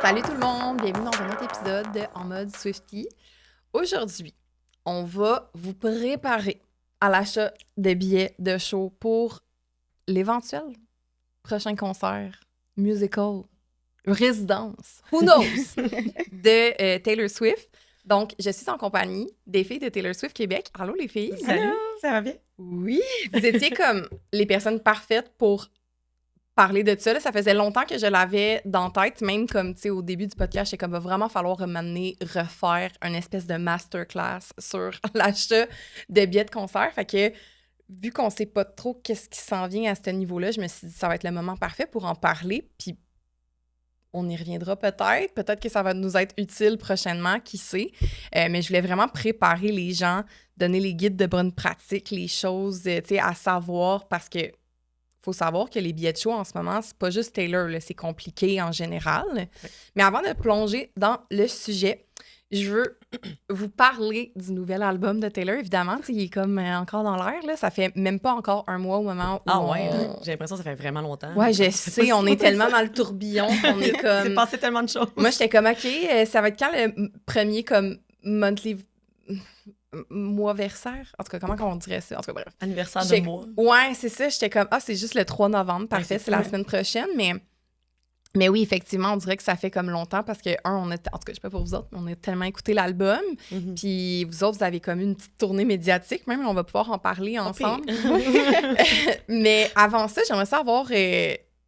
Salut tout le monde, bienvenue dans un autre épisode de En mode Swiftie. Aujourd'hui, on va vous préparer à l'achat de billets de show pour l'éventuel prochain concert, musical, résidence, who knows, de Taylor Swift. Donc, je suis en compagnie des filles de Taylor Swift Québec. Allô les filles! Salut, ça va bien? Oui, vous étiez comme les personnes parfaites pour parler de ça. Là, ça faisait longtemps que je l'avais dans la tête, même comme, tu sais, au début du podcast, c'est comme, va vraiment falloir m'amener refaire une espèce de masterclass sur l'achat de billets de concert. Fait que, vu qu'on sait pas trop qu'est-ce qui s'en vient à ce niveau-là, je me suis dit, ça va être le moment parfait pour en parler, puis on y reviendra peut-être. Peut-être que ça va nous être utile prochainement, qui sait. Mais je voulais vraiment préparer les gens, donner les guides de bonne pratique, les choses, tu sais, à savoir, parce que faut savoir que les billets de show en ce moment, c'est pas juste Taylor, là, c'est compliqué en général. Oui. Mais avant de plonger dans le sujet, je veux vous parler du nouvel album de Taylor. Évidemment, il est comme encore dans l'air. Là. Ça fait même pas encore un mois au moment où J'ai l'impression que ça fait vraiment longtemps. Ouais, je sais, on est tellement dans le tourbillon qu'on est comme... C'est passé tellement de choses. Moi, j'étais comme, OK, ça va être quand le premier comme monthly... mois versaire. En tout cas, comment on dirait ça? En tout cas, bref. Anniversaire de mois. Ouais, c'est ça. J'étais comme, c'est juste le 3 novembre. Parfait, c'est la semaine prochaine. Mais oui, effectivement, on dirait que ça fait comme longtemps parce que, en tout cas, je sais pas pour vous autres, mais on a tellement écouté l'album. Mm-hmm. Puis vous autres, vous avez comme une petite tournée médiatique. Même, on va pouvoir en parler ensemble. Mais avant ça, j'aimerais savoir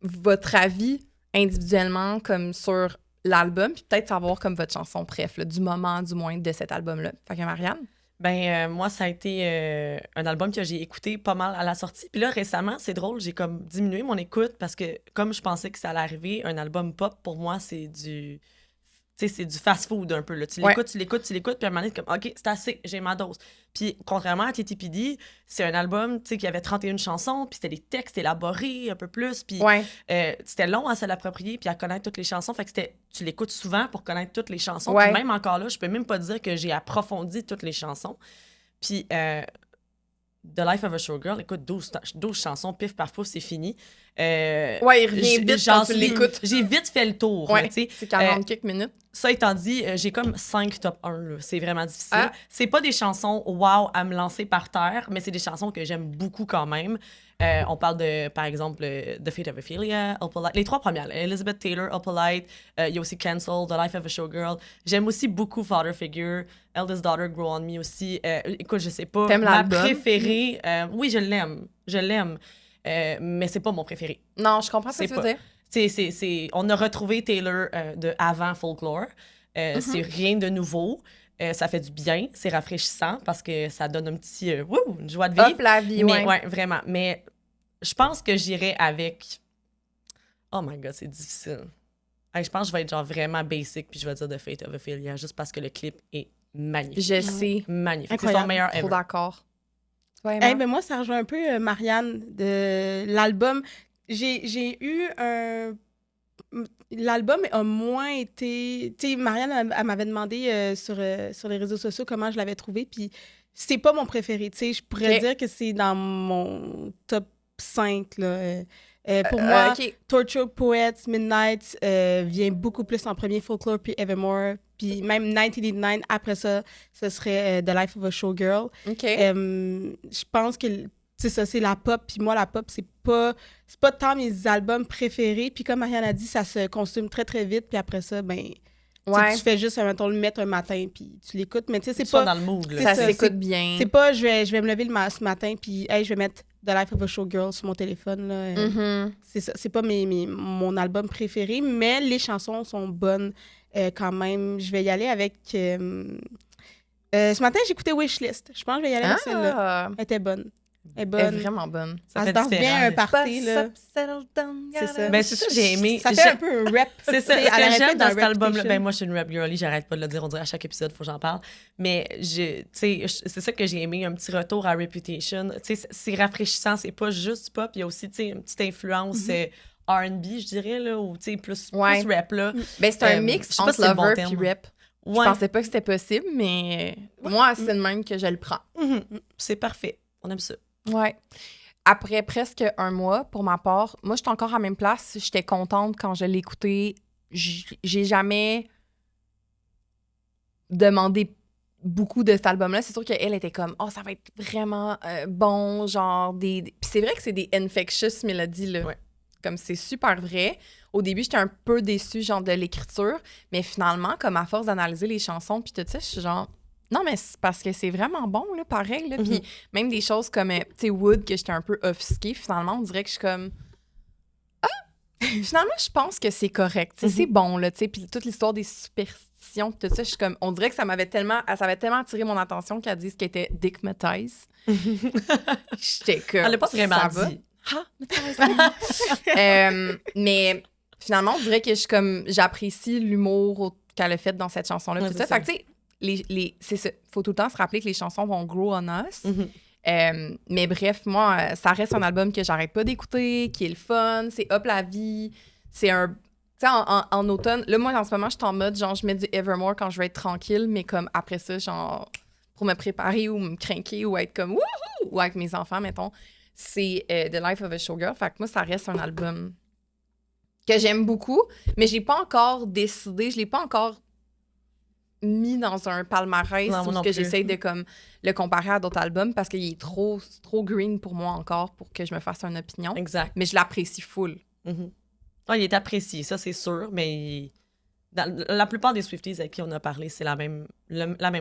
votre avis individuellement comme sur l'album. Puis peut-être savoir comme votre chanson préf, là, du moment, du moins, de cet album-là. Fait que Marianne? Moi, ça a été un album que j'ai écouté pas mal à la sortie. Puis là, récemment, c'est drôle, j'ai comme diminué mon écoute parce que comme je pensais que ça allait arriver, un album pop, pour moi, c'est du... Tu sais, c'est du fast-food un peu. Là. Tu l'écoutes, puis à un moment donné, comme, OK, c'est assez, j'ai ma dose. Puis, contrairement à TTPD, c'est un album, tu sais, qui avait 31 chansons, puis c'était des textes élaborés un peu plus, puis c'était long à se l'approprier, puis à connaître toutes les chansons. Fait que tu l'écoutes souvent pour connaître toutes les chansons. Puis même encore là, je peux même pas dire que j'ai approfondi toutes les chansons. Puis, The Life of a Showgirl, écoute, 12 chansons, pif par pouf, c'est fini. Il revient vite quand tu l'écoutes. J'ai vite fait le tour. Ouais, c'est 40 quelques minutes. Ça étant dit, j'ai comme 5 top 1. Là. C'est vraiment difficile. C'est pas des chansons wow à me lancer par terre, mais c'est des chansons que j'aime beaucoup quand même. On parle de, par exemple, The Fate of Ophelia, Opalite, les 3 premières. Elizabeth Taylor, Opalite, il y a aussi Cancel, The Life of a Showgirl. J'aime aussi beaucoup Father Figure, Eldest Daughter, Grow On Me aussi. Écoute, je sais pas. T'aimes l'album? Préférée, oui, je l'aime. Mais c'est pas mon préféré. Non, je comprends ce que tu veux dire. On a retrouvé Taylor de avant Folklore. C'est rien de nouveau. Ça fait du bien. C'est rafraîchissant parce que ça donne un petit une joie de vivre. Hop la vie, ouais, vraiment. Mais je pense que j'irais avec... Oh my God, c'est difficile. Je pense que je vais être genre vraiment basic puis je vais dire The Fate of Ophelia juste parce que le clip est magnifique. Je sais. Magnifique. Incroyable. C'est son meilleur ever. Trop d'accord. Ben moi, ça rejoint un peu Marianne de l'album. J'ai eu un... L'album a moins été... Tu sais, Marianne, elle m'avait demandé sur les réseaux sociaux comment je l'avais trouvé, puis c'est pas mon préféré. Tu sais, je pourrais dire que c'est dans mon top 5, là. Pour moi, Torture Poets, Midnight vient beaucoup plus en premier, Folklore puis Evermore, puis même 1989, après ça, ce serait The Life of a Showgirl. Je pense que c'est ça, c'est la pop, puis moi, la pop, c'est pas tant mes albums préférés, puis comme Marianne a dit, ça se consomme très, très vite, puis après ça, ben... Tu fais juste, mettons, le mettre un matin, puis tu l'écoutes, mais tu sais, c'est pas... dans le mood, là. Ça s'écoute bien. C'est pas, je vais me lever ce matin, puis je vais mettre The Life of a Showgirl sur mon téléphone, là. C'est ça, c'est pas mon album préféré, mais les chansons sont bonnes quand même. Je vais y aller avec... ce matin, j'écoutais Wishlist. Je pense que je vais y aller avec celle-là. Elle était bonne. Elle est vraiment bonne. Ça se danse bien un party, là. C'est ça. Ben, c'est ça que j'ai aimé. Ça fait un peu un rap. C'est ça. Ce que j'aime dans cet album-là, ben moi, je suis une rap girlie, j'arrête pas de le dire, on dirait à chaque épisode, faut que j'en parle. Mais, c'est ça que j'ai aimé, un petit retour à Reputation. Tu sais, c'est rafraîchissant, c'est pas juste pop, il y a aussi, tu sais, une petite influence R&B, je dirais, là, ou, tu sais, plus rap, là. Ben, c'est un mix entre Lover puis rap. Je pensais pas que c'était possible, mais moi, c'est le même que je le prends. C'est parfait. On aime ça. Ouais. Après presque un mois, pour ma part, moi, j'étais encore à la même place. J'étais contente quand je l'ai écouté j'ai jamais demandé beaucoup de cet album-là. C'est sûr qu'elle était comme, ça va être vraiment bon, genre Puis c'est vrai que c'est des infectious mélodies, là. Ouais. Comme c'est super vrai. Au début, j'étais un peu déçue, genre, de l'écriture, mais finalement, comme à force d'analyser les chansons, puis tout ça, je suis genre, non, mais c'est parce que c'est vraiment bon, là, pareil, là. Puis même des choses comme, tu sais, Wood, que j'étais un peu offusquée, finalement, on dirait que je suis comme, finalement, je pense que c'est correct. C'est bon, là, tu sais. Puis toute l'histoire des superstitions, tout ça, je suis comme, on dirait que ça avait tellement attiré mon attention qu'elle dise qu'elle était dickmatized. J'étais comme, Elle l'a pas vraiment ça va? dit. Mais finalement, on dirait que j'apprécie l'humour qu'elle a fait dans cette chanson-là. Ouais, tout ça. c'est Fait que, tu sais, c'est ça. Faut tout le temps se rappeler que les chansons vont grow on us. Mais bref, moi, ça reste un album que j'arrête pas d'écouter, qui est le fun, c'est hop la vie. C'est un... Tu sais, en automne, là, moi, en ce moment, je suis en mode, genre, je mets du Evermore quand je veux être tranquille, mais comme après ça, genre, pour me préparer ou me craquer ou être comme wouhou! Ou avec mes enfants, mettons, c'est The Life of a Showgirl. Fait que moi, ça reste un album que j'aime beaucoup, mais j'ai pas encore décidé, je l'ai pas encore mis dans un palmarès où ce que j'essaye de comme le comparer à d'autres albums parce qu'il est trop green pour moi encore pour que je me fasse une opinion. Exact. Mais je l'apprécie full. Il est apprécié, ça c'est sûr, mais la plupart des Swifties avec qui on a parlé, c'est la même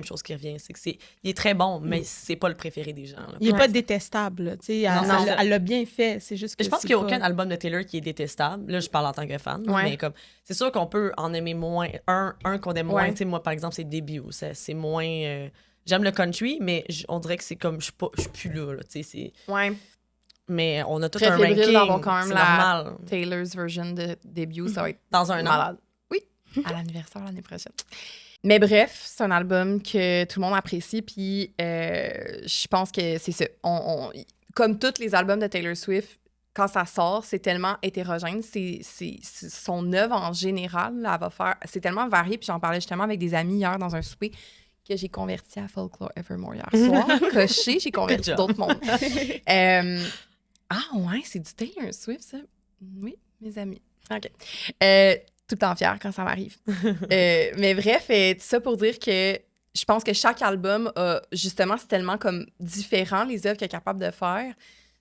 chose qui revient. C'est que il est très bon, mais c'est pas le préféré des gens. Là. Il est pas détestable. Elle l'a bien fait. C'est juste que je pense qu'il n'y a aucun album de Taylor qui est détestable. Là, je parle en tant que fan. Mais comme c'est sûr qu'on peut en aimer moins. Un qu'on aime moins. Moi, par exemple, c'est Debut. C'est moins... j'aime le country, mais on dirait que c'est comme... Je suis plus là. Ouais. Mais on a tout très un ranking. D'avoir quand même c'est la normal. Taylor's version de Debut. Ça va être dans un malade. Oui, à l'anniversaire l'année prochaine. Mais bref, c'est un album que tout le monde apprécie, puis je pense que c'est ça. Comme tous les albums de Taylor Swift, quand ça sort, c'est tellement hétérogène. C'est son œuvre en général, là, elle va faire... C'est tellement varié, puis j'en parlais justement avec des amis hier dans un souper que j'ai converti à Folklore Evermore hier soir. Coché, j'ai converti d'autres mondes. Ouais, c'est du Taylor Swift, ça? Oui, mes amis. OK. Tout le temps fière quand ça m'arrive. Mais bref, tout ça pour dire que je pense que chaque album a, justement, c'est tellement comme différent, les œuvres qu'il est capable de faire.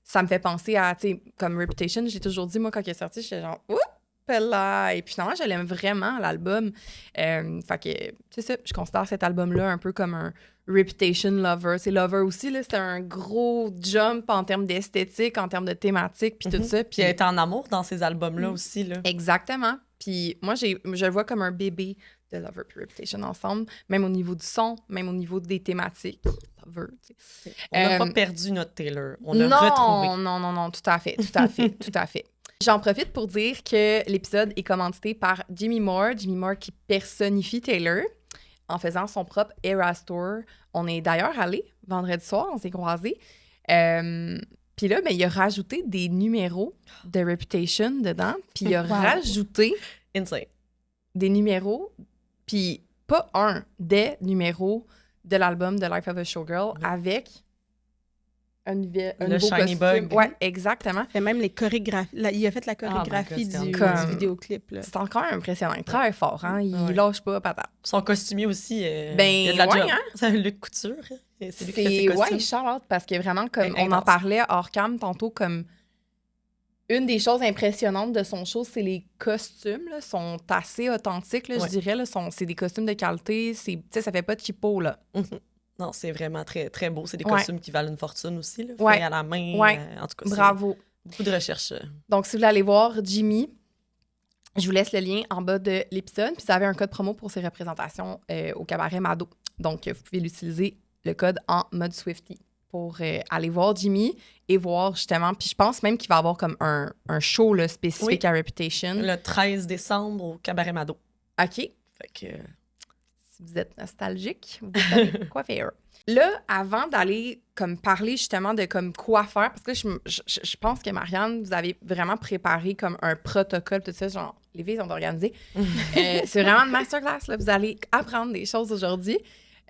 Ça me fait penser à, tu sais, comme Reputation, j'ai toujours dit, moi, quand il est sorti, j'étais genre, oups, là! Et puis finalement, je l'aime vraiment, l'album. Fait que, c'est ça, je considère cet album-là un peu comme un Reputation lover. C'est lover aussi, là, c'était un gros jump en termes d'esthétique, en termes de thématique, puis tout ça. Puis elle est en amour dans ces albums-là aussi, là. Exactement. Puis moi, je le vois comme un bébé de Lover et Reputation ensemble, même au niveau du son, même au niveau des thématiques. Lover, tu sais. On n'a pas perdu notre Taylor. On l'a retrouvé. Non, tout à fait. J'en profite pour dire que l'épisode est commandité par Jimmy Moore qui personnifie Taylor en faisant son propre Eras Tour. On est d'ailleurs allés vendredi soir, on s'est croisés. Puis là, il a rajouté des numéros de Reputation dedans. Puis il a rajouté Insane. des numéros, puis pas des numéros de l'album The Life of a Showgirl avec un nouveau Shiny costume. Bug. Ouais, exactement. Et même les chorégraphies. Il a fait la chorégraphie du vidéoclip. Là. C'est encore impressionnant. Il travaille fort, hein? Il lâche pas patate. Son costumier aussi, il y a de la job. Hein? Luc Couture. C'est lui qui fait ses costumes. Ouais, Charlotte, parce que vraiment, comme on en parlait hors cam tantôt, comme une des choses impressionnantes de son show, c'est les costumes, là, sont assez authentiques, là, je dirais. Là, c'est des costumes de qualité, ça fait pas de cheapo, là. Non, c'est vraiment très, très beau. C'est des costumes qui valent une fortune aussi, là, faits à la main. En tout cas, bravo. Beaucoup de recherche. Donc, si vous voulez aller voir Jimmy, je vous laisse le lien en bas de l'épisode. Puis, ça avait un code promo pour ses représentations au cabaret Mado. Donc, vous pouvez l'utiliser, le code en mode Swiftie, pour aller voir Jimmy et voir justement. Puis, je pense même qu'il va avoir comme un show là, spécifique à Reputation. Le 13 décembre au cabaret Mado. OK. Fait que... Si vous êtes nostalgique, vous savez quoi faire. Là, avant d'aller comme parler justement de comme quoi faire, parce que je pense que Marianne, vous avez vraiment préparé comme un protocole, tout ça, genre, les filles sont organisées. C'est vraiment une masterclass, là. Vous allez apprendre des choses aujourd'hui.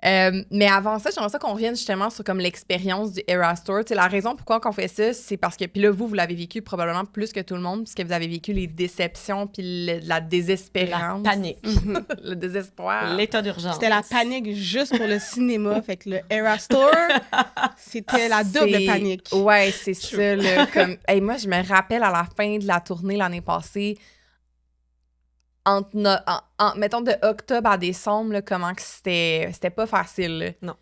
Mais avant ça, j'aimerais ça qu'on revienne justement sur comme l'expérience du Eras Tour. Tu sais, la raison pourquoi on fait ça, c'est parce que, puis là, vous l'avez vécu probablement plus que tout le monde, puisque vous avez vécu les déceptions puis la désespérance. La panique. Le désespoir. L'état d'urgence. C'était la panique juste pour le cinéma. Fait que le Eras Tour, c'était la double panique. Ouais, c'est ça. Là, comme, hey, moi, je me rappelle à la fin de la tournée l'année passée, mettons de octobre à décembre, là, comment que c'était pas facile. Là. Non.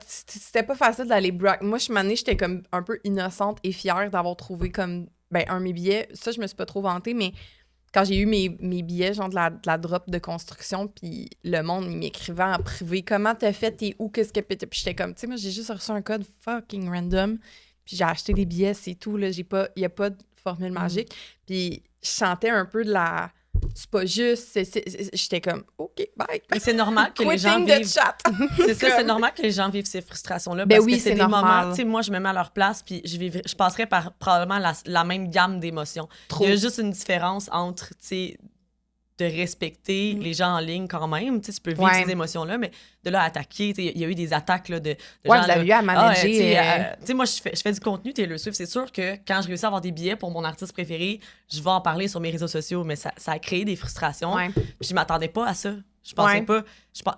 C'était pas facile d'aller Moi, j'étais comme un peu innocente et fière d'avoir trouvé comme un de mes billets. Ça, je me suis pas trop vantée, mais quand j'ai eu mes billets, genre de la drop de construction, puis le monde, il m'écrivait en privé, comment t'as fait, t'es où, qu'est-ce que... Puis j'étais comme, tu sais, moi, j'ai juste reçu un code fucking random, puis j'ai acheté des billets, c'est tout, là, il y a pas de formule magique. Puis je chantais un peu de la... C'est pas juste, j'étais comme, OK, bye. Mais c'est normal que les gens vivent... C'est ça, c'est normal que les gens vivent ces frustrations-là, parce que c'est des moments... Tu sais, moi, je me mets à leur place, puis je passerais par probablement la même gamme d'émotions. Il y a juste une différence entre, tu sais, de respecter les gens en ligne quand même. Tu sais, tu peux vivre ces émotions-là, mais de là à attaquer, il y a eu des attaques là, de gens... vous avez eu à manager... tu sais, moi, je fais du contenu Taylor Swift. C'est sûr que quand je réussis à avoir des billets pour mon artiste préféré, je vais en parler sur mes réseaux sociaux, mais ça a créé des frustrations. Puis je m'attendais pas à ça. Je pensais pas...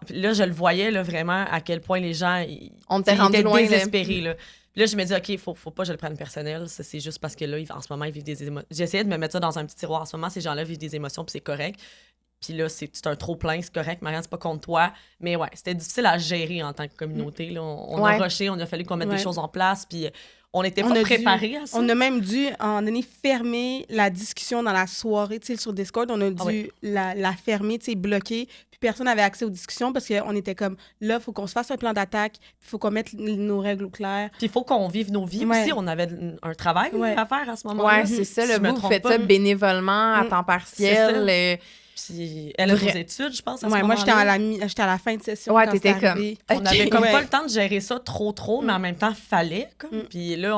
Là, je le voyais là, vraiment à quel point les gens ils étaient désespérés. Là. Puis là, je me dis, OK, faut pas que je le prenne personnel. Ça, c'est juste parce que là, en ce moment, ils vivent des émotions. J'essayais de me mettre ça dans un petit tiroir. En ce moment, ces gens-là vivent des émotions, puis c'est correct. Puis là, c'est un trop-plein, c'est correct. Marianne, c'est pas contre toi. Mais ouais, c'était difficile à gérer en tant que communauté. Là. On a rushé, on a fallu qu'on mette des choses en place, puis on n'était pas préparés à ça. On a même dû, à un moment donné, fermer la discussion dans la soirée, tu sais, sur Discord. On a dû la fermer, tu sais, bloquer. Puis personne n'avait accès aux discussions parce qu'on était comme, là, il faut qu'on se fasse un plan d'attaque, il faut qu'on mette nos règles au clair. Puis il faut qu'on vive nos vies aussi. On avait un travail à faire à ce moment-là. Ouais, c'est ça. Vous faites ça bénévolement, à temps partiel. Puis elle a vos études, je pense, à ce moment-là. Moi, j'étais à la fin de session. Ouais, t'étais comme... On avait comme pas le temps de gérer ça trop, mais en même temps, fallait. Puis là,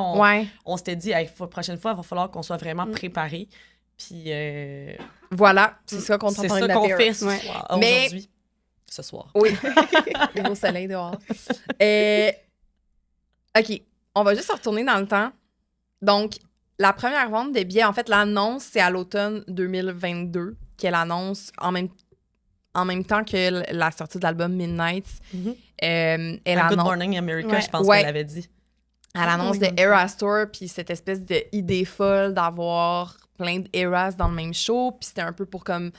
on s'était dit, la prochaine fois, il va falloir qu'on soit vraiment préparés. Puis... Voilà, c'est ça qu'on fait ce soir, aujourd'hui. Ce soir. Oui. Le beau soleil dehors. OK, on va juste se retourner dans le temps. Donc, la première vente de billets, en fait, l'annonce, c'est à l'automne 2022 qu'elle annonce en même temps que la sortie de l'album Midnight. Good Morning America, je pense qu'elle avait dit. Elle annonce de Eras Tour, puis cette espèce d'idée folle d'avoir plein d'Eras dans le même show, puis c'était un peu pour comme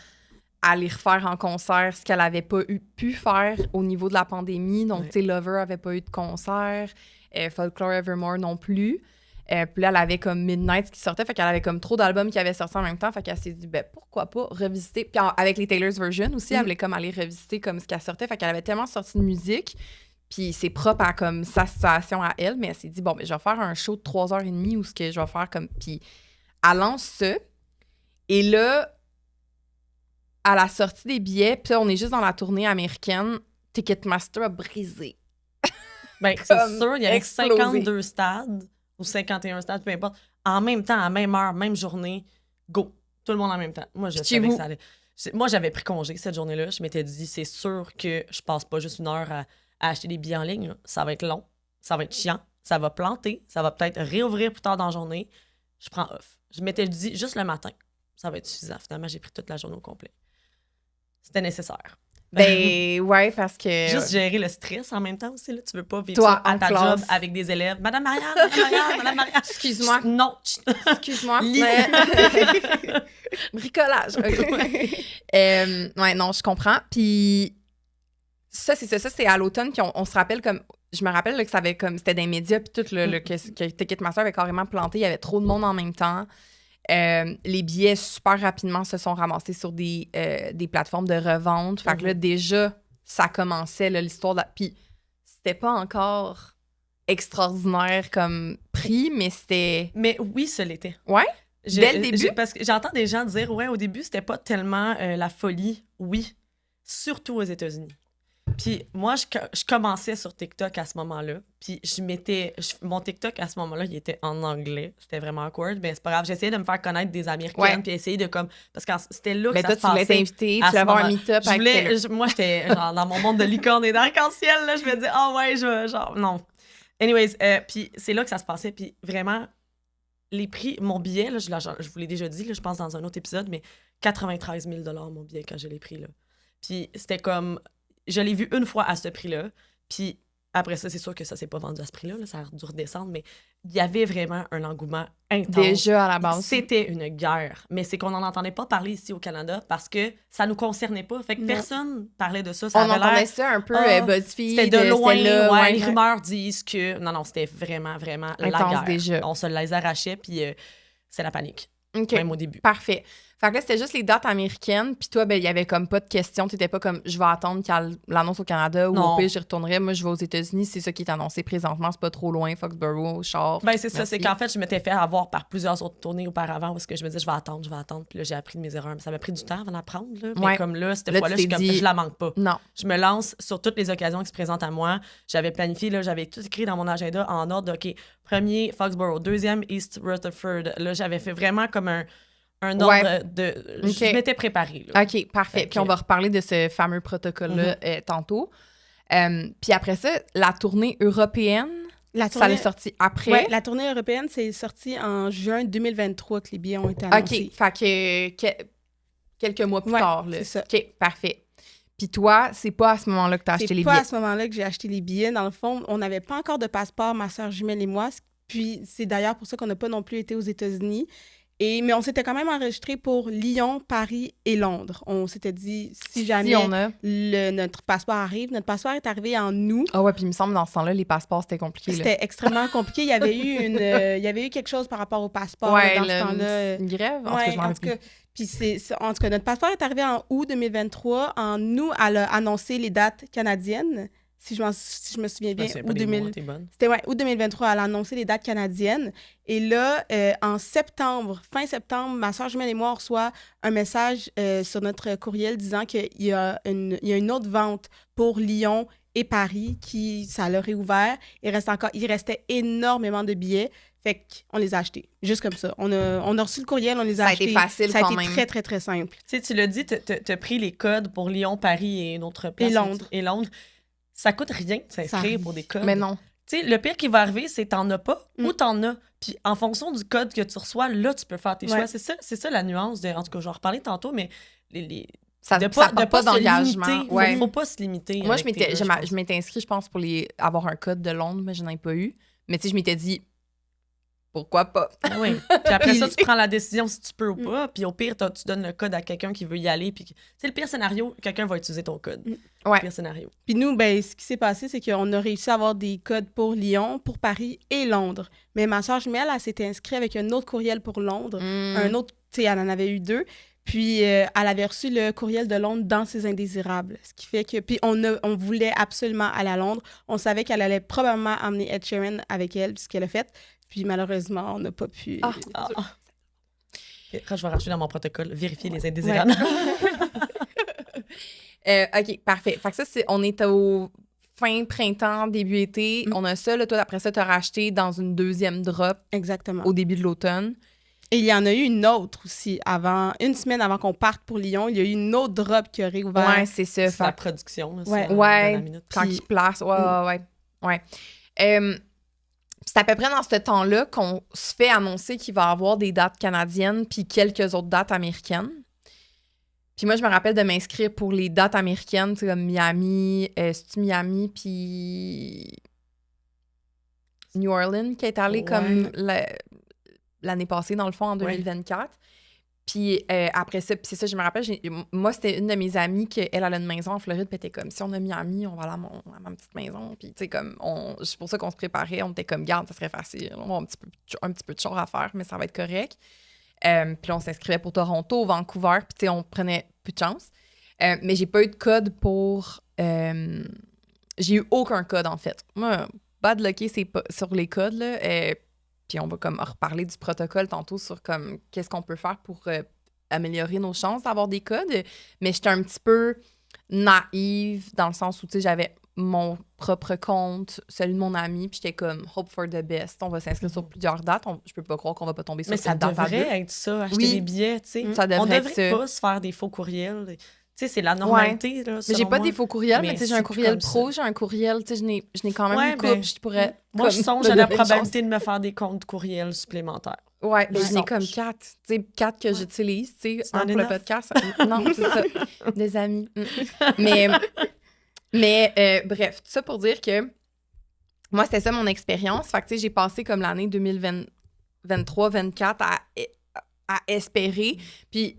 aller refaire en concert ce qu'elle avait pas pu faire au niveau de la pandémie. Donc, tu sais, Lover avait pas eu de concert, Folklore Evermore non plus. Puis là, elle avait comme Midnight qui sortait, fait qu'elle avait comme trop d'albums qui avaient sorti en même temps, fait qu'elle s'est dit, pourquoi pas revisiter. Puis avec les Taylor's Version aussi, elle voulait comme aller revisiter comme ce qu'elle sortait, fait qu'elle avait tellement sorti de musique, puis c'est propre à comme sa situation à elle, mais elle s'est dit, je vais faire un show de 3h30 où ce que je vais faire comme... Puis elle lance ça, et là, à la sortie des billets, puis on est juste dans la tournée américaine, Ticketmaster a brisé. C'est sûr, il y avait 52 stades, ou 51 stades, peu importe, en même temps, à même heure, même journée, go, tout le monde en même temps. Moi, je savais que ça allait. Moi, j'avais pris congé cette journée-là. Je m'étais dit, c'est sûr que je passe pas juste une heure à acheter des billets en ligne. Là. Ça va être long, ça va être chiant, ça va planter, ça va peut-être réouvrir plus tard dans la journée. Je prends off. Je m'étais dit, juste le matin, ça va être suffisant. Finalement, j'ai pris toute la journée au complet. C'était nécessaire. Ouais, parce que... Juste gérer le stress en même temps aussi. Là. Tu veux pas vivre ça à ta job avec des élèves. Madame Marianne. Excuse-moi. Non. Excuse-moi. Bricolage. Ouais, non, je comprends. Puis ça, c'est à l'automne. Puis on se rappelle comme... Je me rappelle là, que ça avait comme... C'était des médias, puis tout, que Ticketmaster avait carrément planté. Il y avait trop de monde en même temps. Les billets super rapidement se sont ramassés sur des plateformes de revente. Fait que là, déjà, ça commençait l'histoire. Puis c'était pas encore extraordinaire comme prix, mais c'était... Mais oui, ça l'était. Ouais? Dès le début? Parce que j'entends des gens dire, ouais, au début, c'était pas tellement la folie. Oui. Surtout aux États-Unis. Puis moi, je commençais sur TikTok à ce moment-là. Puis mon TikTok à ce moment-là, il était en anglais. C'était vraiment awkward. Mais c'est pas grave. J'essayais de me faire connaître des Américaines. Puis essayer de comme. Parce que c'était là que ça se passait. Mais toi, tu voulais t'inviter, tu voulais avoir un meet-up avec moi, j'étais genre dans mon monde de licorne et d'arc-en-ciel. Là, je me disais, ouais, je veux. Genre, non. Anyways, puis c'est là que ça se passait. Puis vraiment, les prix, mon billet, là, je vous l'ai déjà dit, là, je pense dans un autre épisode, mais 93 000 $ mon billet quand je l'ai pris. Là. Puis c'était comme. Je l'ai vu une fois à ce prix-là. Puis après ça, c'est sûr que ça s'est pas vendu à ce prix-là. Là, ça a dû redescendre. Mais il y avait vraiment un engouement intense. Déjà à la base. C'était une guerre. Mais c'est qu'on n'en entendait pas parler ici au Canada parce que ça nous concernait pas. Fait que personne parlait de ça. On entendait ça un peu BuzzFeed. C'était de loin. Là, les rumeurs disent que... Non, c'était vraiment, vraiment intense la guerre. Déjà. On se les arrachait, puis c'est la panique. Okay. Même au début. Parfait. Fait que là, c'était juste les dates américaines. Puis toi, ben, il y avait comme pas de question. T'étais pas comme, je vais attendre qu'elle l'annonce au Canada ou au pire, j'y retournerai. Moi, je vais aux États-Unis. C'est ça qui est annoncé présentement. C'est pas trop loin, Foxborough, Char. Ben, c'est ça. C'est qu'en fait, je m'étais fait avoir par plusieurs autres tournées auparavant parce que je me disais, je vais attendre. Puis là, j'ai appris de mes erreurs. Mais ça m'a pris du temps avant d'apprendre. Là. Mais comme là, cette fois-là, je la manque pas. Non. Je me lance sur toutes les occasions qui se présentent à moi. J'avais planifié, là, j'avais tout écrit dans mon agenda en ordre. OK, premier, Foxborough. Deuxième, East Rutherford. Là, j'avais fait vraiment comme un ordre de... Je m'étais préparée. Là. OK, parfait. Puis on va reparler de ce fameux protocole-là tantôt. Puis après ça, la tournée européenne, ça l'est sorti après? Oui, la tournée européenne, c'est sorti en juin 2023 que les billets ont été annoncés. OK, fait que quelques mois plus tard. Là. C'est ça. OK, parfait. Puis toi, c'est pas à ce moment-là que tu as acheté les billets? C'est pas à ce moment-là que j'ai acheté les billets. Dans le fond, on n'avait pas encore de passeport, ma soeur jumelle et moi. Puis c'est d'ailleurs pour ça qu'on n'a pas non plus été aux États-Unis. Mais on s'était quand même enregistré pour Lyon, Paris et Londres. On s'était dit, si jamais notre passeport arrive, notre passeport est arrivé en août. Ah ouais, puis il me semble, dans ce temps-là, les passeports, c'était compliqué. C'était extrêmement compliqué. Il y avait eu quelque chose par rapport au passeport dans ce temps-là. Une grève? En tout cas, puis en tout cas, notre passeport est arrivé en août 2023. En août, elle a annoncé les dates canadiennes. Si je me souviens bien, août 2023, elle a annoncé les dates canadiennes. Et là, en septembre, fin septembre, ma soeur jumelle et moi, on reçoit un message sur notre courriel disant qu'il y a une autre vente pour Lyon et Paris ça l'a réouvert. Il restait énormément de billets. Fait qu'on les a achetés, juste comme ça. On a reçu le courriel, on les a achetés. Ça a été facile quand même. Ça a été très, très, très simple. Tu sais, tu l'as dit, t'as pris les codes pour Lyon, Paris et une autre place. Et Londres. Ça coûte rien de s'inscrire pour des codes. Mais non. Tu sais, le pire qui va arriver, c'est t'en as pas ou t'en as. Puis en fonction du code que tu reçois, là, tu peux faire tes choix. C'est ça la nuance. En tout cas, je vais en reparler tantôt, mais ça de pas d'engagement. Faut pas se limiter. Moi, je m'étais inscrite, je pense, pour avoir un code de Londres, mais je n'en ai pas eu. Mais tu sais, je m'étais dit, pourquoi pas? Oui. Puis après ça, tu prends la décision si tu peux ou pas. Puis au pire, tu donnes le code à quelqu'un qui veut y aller. Puis c'est le pire scénario, quelqu'un va utiliser ton code. Ouais. Le pire scénario. Puis nous, ben, ce qui s'est passé, c'est qu'on a réussi à avoir des codes pour Lyon, pour Paris et Londres. Mais ma soeur jumelle, elle s'était inscrite avec un autre courriel pour Londres. Un autre, tu sais, elle en avait eu 2. Puis elle avait reçu le courriel de Londres dans ses indésirables. Ce qui fait que... Puis on voulait absolument aller à Londres. On savait qu'elle allait probablement emmener Ed Sheeran avec elle, ce qu'elle a fait. Puis malheureusement, on n'a pas pu... Quand je vais rajouter dans mon protocole, vérifier les indésirables. OK, parfait. Fait que ça, on est au fin printemps, début été. On a ça. Là, toi, après ça, tu as racheté dans une deuxième drop. Exactement. Au début de l'automne. Et il y en a eu une autre aussi. Une semaine avant qu'on parte pour Lyon, il y a eu une autre drop qui a réouvert. Ouais, c'est ça. C'est la production. Là, quand ils placent. Ouais. C'est à peu près dans ce temps-là qu'on se fait annoncer qu'il va y avoir des dates canadiennes puis quelques autres dates américaines. Puis moi, je me rappelle de m'inscrire pour les dates américaines, comme Miami, c'est-tu Miami, puis New Orleans, qui est allé comme l'année passée, dans le fond, en 2024. Puis après ça, puis c'est ça, je me rappelle, moi, c'était une de mes amies qu'elle a une maison en Floride, puis elle était comme, si on a Miami, on va aller à ma petite maison. Puis tu sais, comme, c'est pour ça qu'on se préparait, on était comme, garde, ça serait facile. On a un petit peu de choses à faire, mais ça va être correct. Puis là, on s'inscrivait pour Toronto, Vancouver, puis tu sais, on prenait plus de chance. Mais j'ai pas eu de code pour... j'ai eu aucun code, en fait. Moi, bad lucké, c'est pas sur les codes, là. Puis on va comme reparler du protocole tantôt sur comme qu'est-ce qu'on peut faire pour améliorer nos chances d'avoir des codes. Mais j'étais un petit peu naïve, dans le sens où, tu sais, j'avais mon propre compte, celui de mon ami, puis j'étais comme hope for the best. On va s'inscrire sur plusieurs dates. Je peux pas croire qu'on va pas tomber sur Mais une ça date à deux. devrait être ça, acheter Oui. des billets, tu sais. Ça devrait On être devrait ça. pas se faire des faux courriels. Tu sais, c'est la normalité, là, Mais selon j'ai pas moi. des faux courriels, mais Mais tu sais, j'ai un c'est courriel comme pro, ça. j'ai un courriel, tu sais, je n'ai quand même Ouais, une couple, ben, je pourrais... Moi, je comme, songe me à la donner une probabilité de me faire des comptes courriels supplémentaires. Ouais, mais Je j'en ai comme songe. 4. Tu sais, 4 que j'utilise, tu sais, C'est un not pour le enough. podcast. Non, c'est ça. Des amis. Mais bref, tout ça pour dire que moi, c'était ça mon expérience. Fait que, tu sais, j'ai passé comme l'année 2023-24 à espérer. Puis,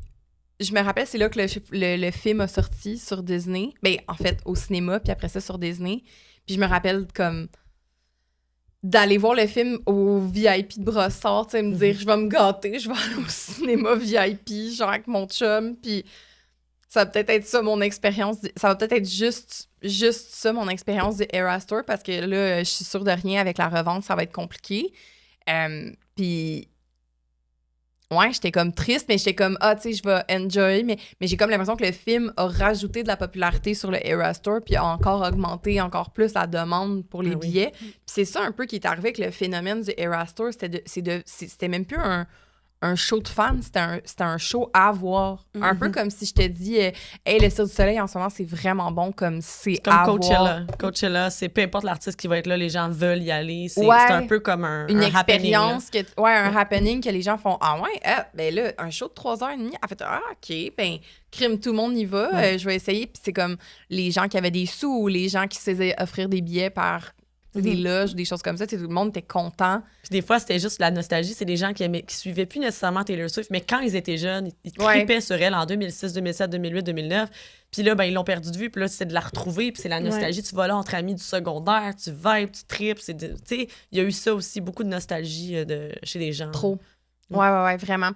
je me rappelle, c'est là que le film a sorti sur Disney. Ben, en fait, au cinéma, puis après ça, sur Disney. Puis, je me rappelle comme d'aller voir le film au VIP de Brossard, tu sais, me dire, je vais me gâter, je vais aller au cinéma VIP, genre avec mon chum, puis ça va peut-être être ça mon expérience, ça va peut-être être juste ça mon expérience du Eras Tour, parce que là, je suis sûre de rien avec la revente, ça va être compliqué. Puis ouais, j'étais comme triste, mais j'étais comme, tu sais, je vais enjoy, mais j'ai comme l'impression que le film a rajouté de la popularité sur le Eras Tour, puis a encore augmenté encore plus la demande pour les billets. Puis c'est ça un peu qui est arrivé avec le phénomène du Eras Tour, c'était même plus un show de fans, c'était un show à voir. Un peu comme si je te dis, hey, le Cirque du Soleil en ce moment, c'est vraiment bon, comme c'est Comme à Coachella. voir. Coachella, c'est peu importe l'artiste qui va être là, les gens veulent y aller. C'est Ouais. un peu comme Une un expérience, un happening que les gens font. Ah ouais, ben là, un show de 3h30, elle fait OK, ben, crime, tout le monde y va, je vais essayer. Puis c'est comme les gens qui avaient des sous ou les gens qui se faisaient offrir des billets par des loges, des choses comme ça, tout le monde était content. Puis des fois, c'était juste la nostalgie. C'est des gens qui suivaient plus nécessairement Taylor Swift, mais quand ils étaient jeunes, ils tripaient sur elle en 2006, 2007, 2008, 2009. Puis là, ben, ils l'ont perdu de vue. Puis là, c'est de la retrouver. Puis c'est la nostalgie. Tu vas là entre amis du secondaire, tu vibes, tu tripes. Tu sais, il y a eu ça aussi, beaucoup de nostalgie chez les gens. Trop. Ouais, vraiment.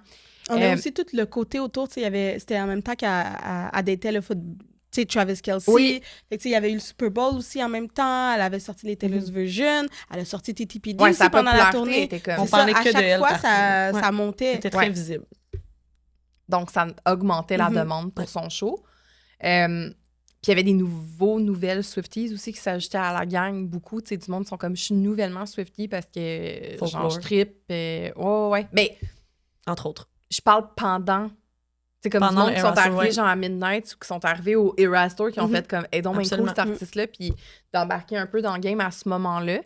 On a aussi tout le côté autour. C'était en même temps qu'elle datait le football. Tu sais, Travis Kelce. Oui. Fait que, il y avait eu le Super Bowl aussi en même temps. Elle avait sorti les Taylor's Version. Elle a sorti TTPD aussi sa pendant la popularité tournée. était comme... On parlait à que chaque de elle. fois, ça montait. C'était très visible. Donc, ça augmentait la demande pour son show. Puis il y avait des nouvelles Swifties aussi qui s'ajoutaient à la gang. Beaucoup, tu sais, du monde sont comme, je suis nouvellement Swiftie parce que, genre, je trippe. Ouais. Mais, entre autres. je parle pendant... C'est comme pendant du monde qui sont arrivés genre à Midnight ou qui sont arrivés au Eras Tour qui ont fait comme, hey, donc bien cool cet artiste-là, puis d'embarquer un peu dans le game à ce moment-là.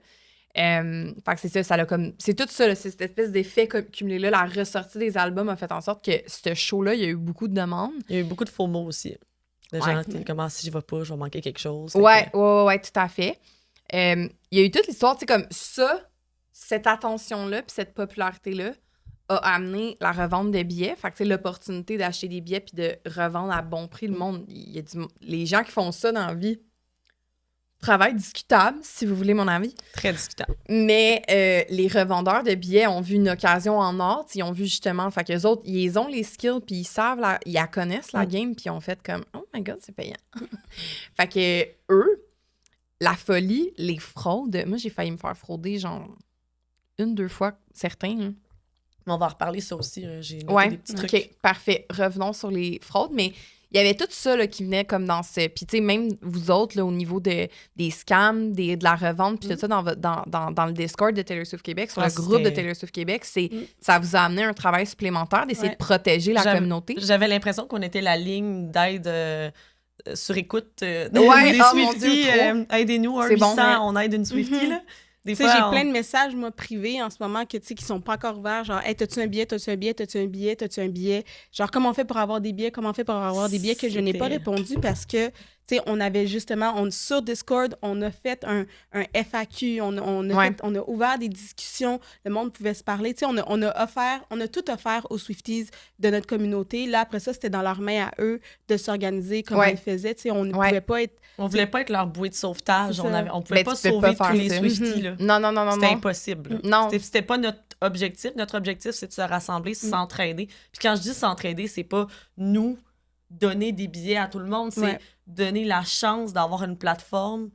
Fait que c'est ça a comme... C'est tout ça, là, c'est cette espèce d'effet cumulé-là. La ressortie des albums a fait en sorte que ce show-là, il y a eu beaucoup de demandes. Il y a eu beaucoup de faux mots aussi. De gens qui comment si je vais pas, je vais manquer quelque chose. Ouais, tout à fait. Il y a eu toute l'histoire, tu sais, comme ça, cette attention-là, puis cette popularité-là, a amené la revente de billets. Fait que c'est l'opportunité d'acheter des billets puis de revendre à bon prix. Le monde, il y a les gens qui font ça dans la vie, travail discutable, si vous voulez mon avis. Très discutable. Mais les revendeurs de billets ont vu une occasion en or. Ils ont vu justement, fait qu'eux autres, ils ont les skills puis ils savent, ils la connaissent la game puis ils ont fait comme, oh my god, c'est payant. Fait que eux, la folie, les fraudes, moi j'ai failli me faire frauder genre 1-2 fois, certains. Hein. On va en reparler ça aussi. J'ai noté des petits trucs. OK, parfait. Revenons sur les fraudes, mais il y avait tout ça là, qui venait comme dans ce... Puis tu sais, même vous autres, là, au niveau des scams, de la revente, puis tout ça, dans le Discord de Taylor Swift Québec, sur le groupe de Taylor Swift Québec, ça vous a amené un travail supplémentaire d'essayer de protéger la communauté. J'avais l'impression qu'on était la ligne d'aide... sur écoute des Swifties, aidez-nous, 1-800, on aide une Swiftie, là. J'ai plein de messages, moi, privés en ce moment qui sont pas encore ouverts. Genre, hey, t'as-tu un billet, t'as-tu un billet, t'as-tu un billet, t'as-tu un billet? Genre, comment on fait pour avoir des billets, comment on fait pour avoir des billets que je n'ai pas répondu parce que, tu sais, on avait justement, sur Discord, on a fait un FAQ, on a ouvert des discussions, le monde pouvait se parler. Tu sais, on a tout offert aux Swifties de notre communauté. Là, après ça, c'était dans leurs mains à eux de s'organiser comme ils faisaient. Tu sais, on ne pouvait pas être... On voulait pas être leur bouée de sauvetage. On pouvait pas sauver tous les Swifties, là. Non. C'était impossible. Non. C'était pas notre objectif. Notre objectif, c'est de se rassembler, s'entraider. Puis quand je dis s'entraider, c'est pas nous donner des billets à tout le monde, c'est donner la chance d'avoir une plateforme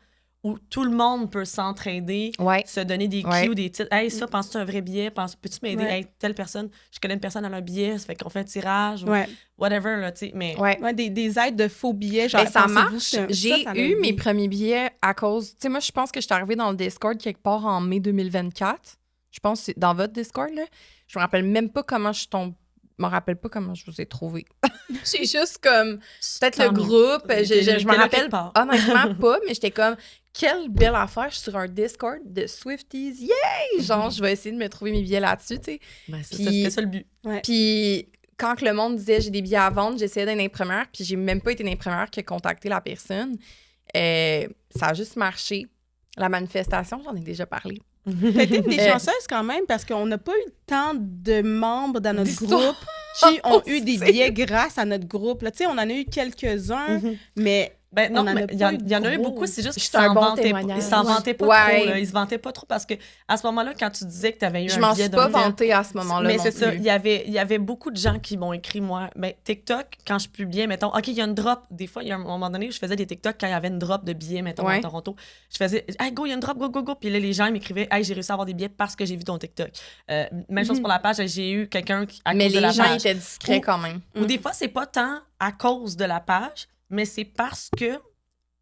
où tout le monde peut s'entraider, se donner des cues, des titres. « Hey, ça, penses-tu un vrai billet? Peux-tu m'aider? Hey, telle personne, je connais une personne dans un billet, ça fait qu'on fait un tirage. » ou whatever, là, tu sais. Mais... des aides de faux billets. Genre, ça marche. J'ai eu mes premiers billets à cause... Tu sais, moi, je pense que je suis arrivée dans le Discord quelque part en mai 2024. Je pense que c'est dans votre Discord, là. Je me rappelle même pas comment je tombe. Je me rappelle pas comment je vous ai trouvé. J'ai juste comme... Peut-être le groupe. Je me rappelle honnêtement pas, mais j'étais comme... Quelle belle affaire, je suis sur un Discord de Swifties. Yay! Genre, je vais essayer de me trouver mes billets là-dessus, tu sais. C'était ça le but. Puis, quand le monde disait j'ai des billets à vendre, j'essayais d'être imprimeur, puis j'ai même pas été une imprimeur qui a contacté la personne. Ça a juste marché. La manifestation, j'en ai déjà parlé. T'as été des chanceuses quand même, parce qu'on n'a pas eu tant de membres dans notre groupe qui ont eu des billets grâce à notre groupe. Tu sais, on en a eu quelques-uns, mais... Ben non, mais il y en a eu beaucoup, c'est juste qu'ils s'en vantaient pas trop. Là. Ils se vantaient pas trop parce que à ce moment-là, quand tu disais que tu avais eu un billet... Je m'en suis pas vantée à ce moment-là. Mais c'est ça, il y avait beaucoup de gens qui m'ont écrit, moi, ben, TikTok, quand je publiais, mettons, OK, il y a une drop. Des fois, il y a un moment donné, je faisais des TikTok quand il y avait une drop de billets, mettons, à Toronto. Je faisais, hey, go, il y a une drop, go. Puis là, les gens m'écrivaient, hey, j'ai réussi à avoir des billets parce que j'ai vu ton TikTok. Même chose pour la page, j'ai eu quelqu'un à cause de la page. Mais les gens étaient discrets quand même. Ou des fois, c'est pas tant à cause de la page, mais c'est parce que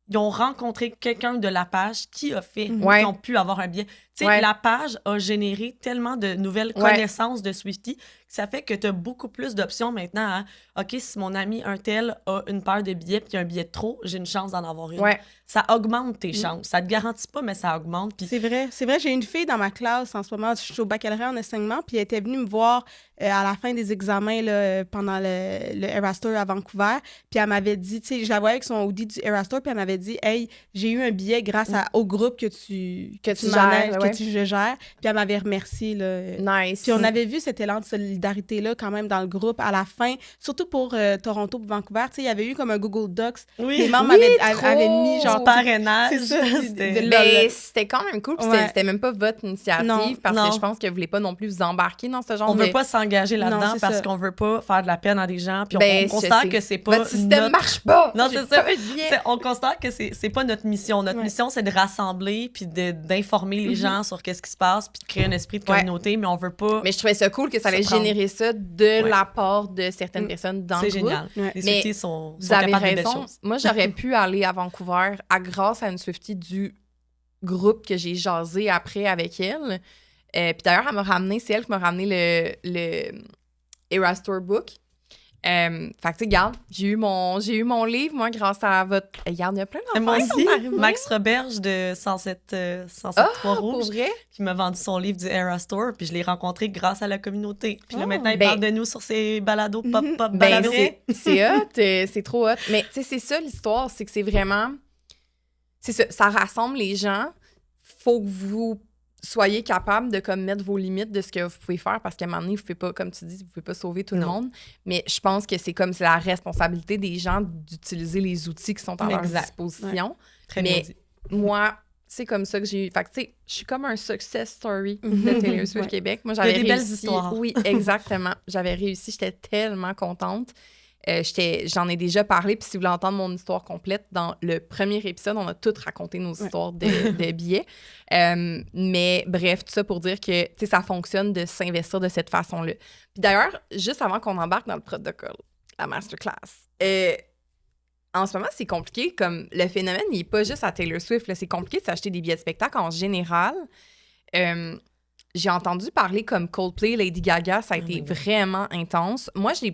ils ont rencontré quelqu'un de la page qui a fait qu'ils ont pu avoir un billet. Tu sais, la page a généré tellement de nouvelles connaissances de Swifties que ça fait que tu as beaucoup plus d'options maintenant à OK, si mon ami un tel a une paire de billets puis un billet de trop, j'ai une chance d'en avoir une. Ça augmente tes chances. Ça te garantit pas, mais ça augmente. Puis... C'est vrai. J'ai une fille dans ma classe en ce moment. Je suis au baccalauréat en enseignement, puis elle était venue me voir à la fin des examens là, pendant le Eras Tour à Vancouver. Puis elle m'avait dit, tu sais, je la voyais avec son hoodie du Eras Tour, puis elle m'avait dit, hey, j'ai eu un billet grâce au groupe que tu manèges, que tu gères. Puis elle m'avait remercié. Là. Nice. Puis on avait vu cet élan de solidarité-là quand même dans le groupe à la fin, surtout pour Toronto et Vancouver. Tu sais, il y avait eu comme un Google Docs. Les membres avaient mis genre parrainage. C'est ça. C'était quand même cool. C'était même pas votre initiative parce que je pense que vous voulez pas non plus vous embarquer dans ce genre de... On veut pas s'engager là-dedans parce qu'on veut pas faire de la peine à des gens. Puis on considère que c'est pas... Votre système marche pas. Non, c'est ça. On considère que c'est pas notre mission. Notre mission, c'est de rassembler puis d'informer les gens sur qu'est-ce qui se passe puis de créer un esprit de communauté, mais on veut pas... Mais je trouvais ça cool que ça allait générer ça de la part de certaines personnes dans le groupe. C'est génial. Les Swifties sont capables de belles choses. Moi, j'aurais pu aller à Vancouver grâce à une Swiftie du groupe que j'ai jasé après avec elle. Puis d'ailleurs, c'est elle qui m'a ramené le Eras Tour Book. Fait que, tu sais, regarde, j'ai eu mon livre, moi, grâce à votre... Regarde, il y a plein d'enfants. Moi aussi, Max Roberge de 107 Trois-Rouges, qui m'a vendu son livre du Eras Tour, puis je l'ai rencontré grâce à la communauté. Puis là, maintenant, il parle de nous sur ses balados, pop-pop, balados. C'est hot, c'est trop hot. Mais, tu sais, c'est ça, l'histoire, c'est que c'est vraiment... C'est ça, ça rassemble les gens. Faut que vous soyez capable de comme mettre vos limites de ce que vous pouvez faire parce qu'à un moment donné, vous pouvez pas, comme tu dis, vous pouvez pas sauver tout le monde. Mais je pense que c'est la responsabilité des gens d'utiliser les outils qui sont à leur disposition. Très mais bien dit. Moi, c'est comme ça que j'ai eu. Fait que tu sais, je suis comme un success story de Taylor Swift Québec. Moi, j'avais réussi. Il y a des belles histoires. Oui, exactement. J'avais réussi. J'étais tellement contente. J'en ai déjà parlé, puis si vous voulez entendre mon histoire complète, dans le premier épisode, on a toutes raconté nos histoires de billets. Mais bref, tout ça pour dire que ça fonctionne de s'investir de cette façon-là. Puis d'ailleurs, juste avant qu'on embarque dans le protocole, la masterclass, en ce moment, c'est compliqué. Comme le phénomène, il n'est pas juste à Taylor Swift. Là, c'est compliqué de s'acheter des billets de spectacle en général. J'ai entendu parler comme Coldplay, Lady Gaga, ça a été vraiment intense. Moi, je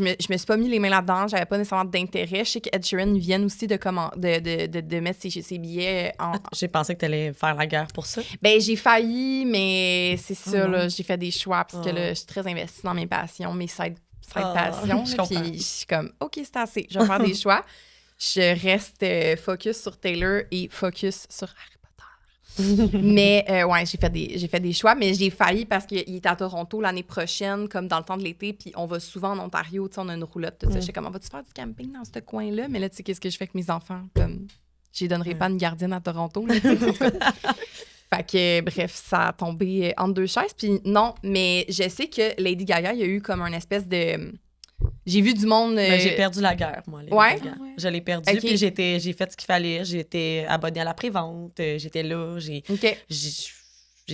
me suis pas mis les mains là-dedans, j'avais pas nécessairement d'intérêt. Je sais qu'Ed Sheeran vienne aussi de mettre ses billets en... J'ai pensé que tu allais faire la guerre pour ça. Ben, j'ai failli, mais c'est ça, là, j'ai fait des choix parce que là, je suis très investie dans mes passions, mes side passions. Puis je suis comme, OK, c'est assez, je vais faire des choix. Je reste focus sur Taylor et focus sur Harry Potter. Mais j'ai fait des choix, mais j'ai failli parce qu'il est à Toronto l'année prochaine, comme dans le temps de l'été, puis on va souvent en Ontario, tu sais, on a une roulotte, tout ça. Je sais comment vas-tu faire du camping dans ce coin-là? Mais là, tu sais, qu'est-ce que je fais avec mes enfants? Comme, je les donnerai pas une gardienne à Toronto, là, Fait que, bref, ça a tombé entre deux chaises. Puis non, mais je sais que Lady Gaga, il y a eu comme une espèce de... J'ai vu du monde... J'ai perdu la guerre, moi. Lady Gaga. Je l'ai perdu, Ok. puis j'ai fait ce qu'il fallait. J'ai été abonnée à la prévente, j'étais là, j'ai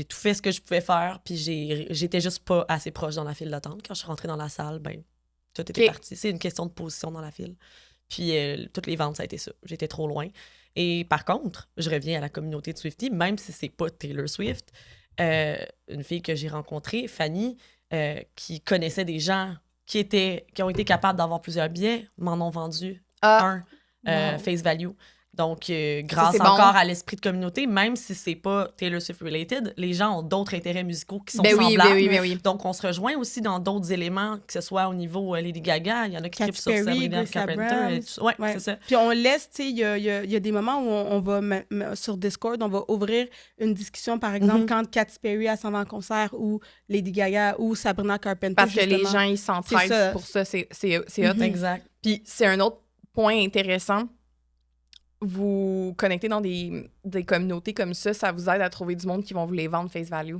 tout fait ce que je pouvais faire, puis j'étais juste pas assez proche dans la file d'attente. Quand je suis rentrée dans la salle, ben tout était parti. C'est une question de position dans la file. Puis toutes les ventes, ça a été ça. J'étais trop loin. Et par contre, je reviens à la communauté de Swifties, même si c'est pas Taylor Swift, une fille que j'ai rencontrée, Fanny, qui connaissait des gens qui ont été capables d'avoir plusieurs billets, m'en ont vendu un face value. Donc, grâce encore à l'esprit de communauté, même si c'est pas Taylor Swift related, les gens ont d'autres intérêts musicaux qui sont semblables. Oui. Donc, on se rejoint aussi dans d'autres éléments, que ce soit au niveau Lady Gaga, il y en a qui trippent sur Sabrina Carpenter. Ouais, c'est ça. Puis on laisse, tu sais, il y a des moments où on va, sur Discord, on va ouvrir une discussion, par exemple, quand Katy Perry s'en va en concert, ou Lady Gaga, ou Sabrina Carpenter, parce que les gens, ils s'entraident pour ça, c'est hot. Exact. Puis c'est un autre point intéressant. Vous connectez dans des communautés comme ça vous aide à trouver du monde qui vont vous les vendre face value.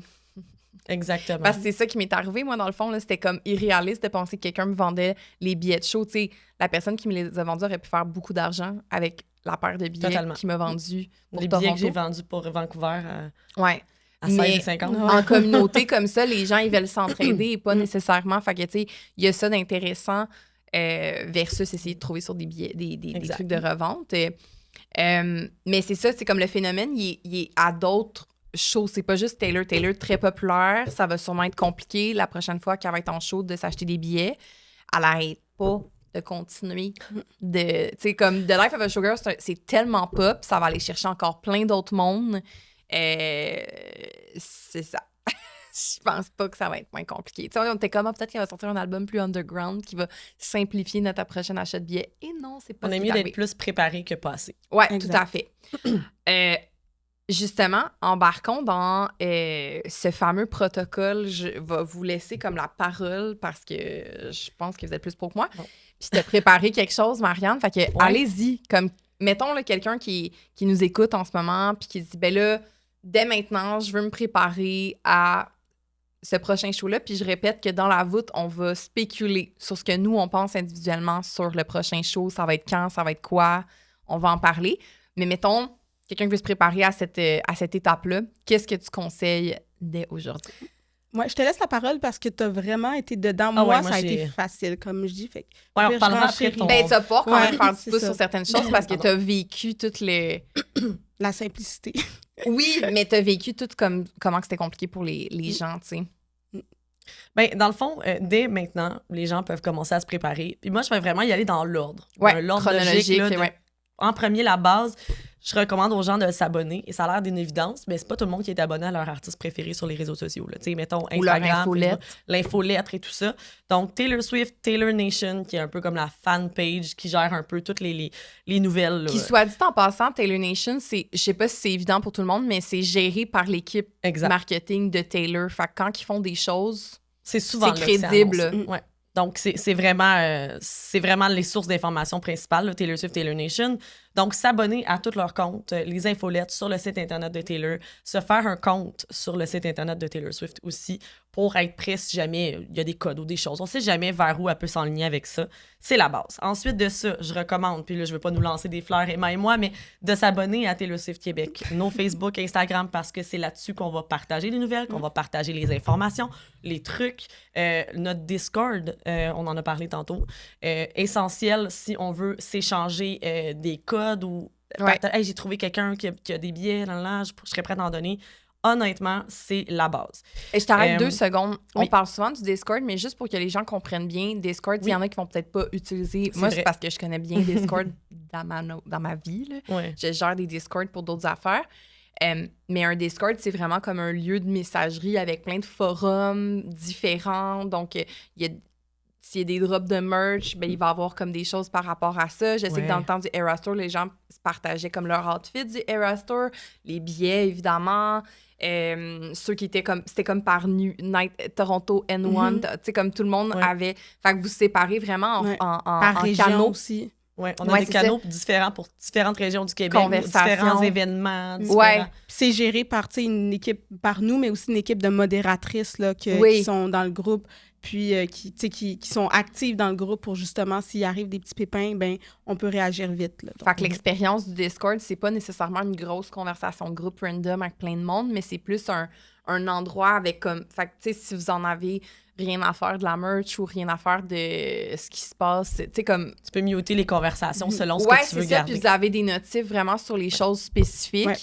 Exactement. Parce que c'est ça qui m'est arrivé, moi, dans le fond. Là, c'était comme irréaliste de penser que quelqu'un me vendait les billets de show. Tu sais, la personne qui me les a vendus aurait pu faire beaucoup d'argent avec la paire de billets qu'il m'a vendus pour les Toronto. Billets que j'ai vendus pour Vancouver à 16,50. En communauté comme ça, les gens, ils veulent s'entraider et pas nécessairement. Fait que, tu sais, il y a ça d'intéressant versus essayer de trouver sur des billets, des trucs de revente. Mais c'est ça, c'est comme le phénomène, il est à d'autres shows. C'est pas juste Taylor. Taylor, très populaire. Ça va sûrement être compliqué la prochaine fois qu'elle va être en show de s'acheter des billets. Elle n'arrête pas de continuer. Tu sais, comme The Life of a Showgirl, c'est tellement pop, ça va aller chercher encore plein d'autres mondes. C'est ça. Je pense pas que ça va être moins compliqué. Tu sais, on était comme, peut-être qu'il va sortir un album plus underground qui va simplifier notre prochaine achat de billets. Et non, c'est pas ça. On est mieux d'être plus préparé que passé. Oui, tout à fait. Justement, embarquons dans ce fameux protocole. Je vais vous laisser comme la parole parce que je pense que vous êtes plus pro que moi. Bon. Puis t'as préparé quelque chose, Marianne. Fait que allez-y. Comme, mettons là, quelqu'un qui nous écoute en ce moment puis qui se dit, ben là, dès maintenant, je veux me préparer à ce prochain show-là. Puis je répète que dans la voûte, on va spéculer sur ce que nous, on pense individuellement sur le prochain show. Ça va être quand, ça va être quoi. On va en parler. Mais mettons, quelqu'un qui veut se préparer à cette étape-là, qu'est-ce que tu conseilles dès aujourd'hui? Moi, je te laisse la parole parce que tu as vraiment été dedans. Moi, ça a été facile, comme je dis. Fait on parlera après. Tu vas pouvoir quand même faire du pouce sur certaines choses parce que tu as vécu toutes les... La simplicité. Oui, mais tu as vécu tout comment c'était compliqué pour les gens, tu sais. Bien, dans le fond, dès maintenant, les gens peuvent commencer à se préparer. Puis moi, je vais vraiment y aller dans l'ordre. L'ordre chronologique. Là, en premier, la base, je recommande aux gens de s'abonner. Et ça a l'air d'une évidence, mais c'est pas tout le monde qui est abonné à leur artiste préféré sur les réseaux sociaux. Tu sais, mettons Instagram, l'infolettre et tout ça. Donc, Taylor Swift, Taylor Nation, qui est un peu comme la fan page qui gère un peu toutes les nouvelles. Là. Qui soit dit en passant, Taylor Nation, je sais pas si c'est évident pour tout le monde, mais c'est géré par l'équipe marketing de Taylor. Fait que quand ils font des choses, c'est souvent crédible. Ouais. Donc, c'est vraiment les sources d'information principales, là, Taylor Swift, Taylor Nation. Donc, s'abonner à tous leurs comptes, les infolettes sur le site Internet de Taylor, se faire un compte sur le site Internet de Taylor Swift aussi pour être prêt si jamais il y a des codes ou des choses. On sait jamais vers où elle peut s'enligner avec ça. C'est la base. Ensuite de ça, je recommande, puis là, je veux pas nous lancer des fleurs, Emma et moi, mais de s'abonner à Taylor Swift Québec, nos Facebook, Instagram, parce que c'est là-dessus qu'on va partager les nouvelles, qu'on va partager les informations, les trucs. Notre Discord, on en a parlé tantôt, essentiel si on veut s'échanger des codes ou hey, j'ai trouvé quelqu'un qui a des billets, je serais prête à en donner. Honnêtement, c'est la base. Et je t'arrête 2 secondes. On parle souvent du Discord, mais juste pour que les gens comprennent bien, Discord, il y en a qui vont peut-être pas utiliser. Moi, c'est parce que je connais bien Discord dans ma vie. Là. Je gère des Discord pour d'autres affaires. Mais un Discord, c'est vraiment comme un lieu de messagerie avec plein de forums différents. Donc, s'il y a des drops de merch, ben, il va y avoir comme des choses par rapport à ça. Je sais que dans le temps du Eras Tour, les gens se partageaient comme leur outfit du Eras Tour, les billets, évidemment. Ceux qui étaient comme... C'était comme par Night Toronto N1. Tu sais, comme tout le monde avait... Fait que vous séparez vraiment en région canaux. aussi. Ouais, on a des canaux différents pour différentes régions du Québec, différents événements. Ouais. C'est géré par une équipe, par nous, mais aussi une équipe de modératrices là, qui sont dans le groupe, puis qui sont actives dans le groupe pour justement, s'il arrive des petits pépins, ben on peut réagir vite. Là, donc, fait que l'expérience du Discord, c'est pas nécessairement une grosse conversation de groupe random avec plein de monde, mais c'est plus un endroit avec comme... Fait que, tu sais, si vous en avez rien à faire de la merch ou rien à faire de ce qui se passe, tu sais, comme... Tu peux muter les conversations selon ce que tu veux garder. Ouais, c'est ça, puis vous avez des notifs vraiment sur les choses spécifiques. Ouais.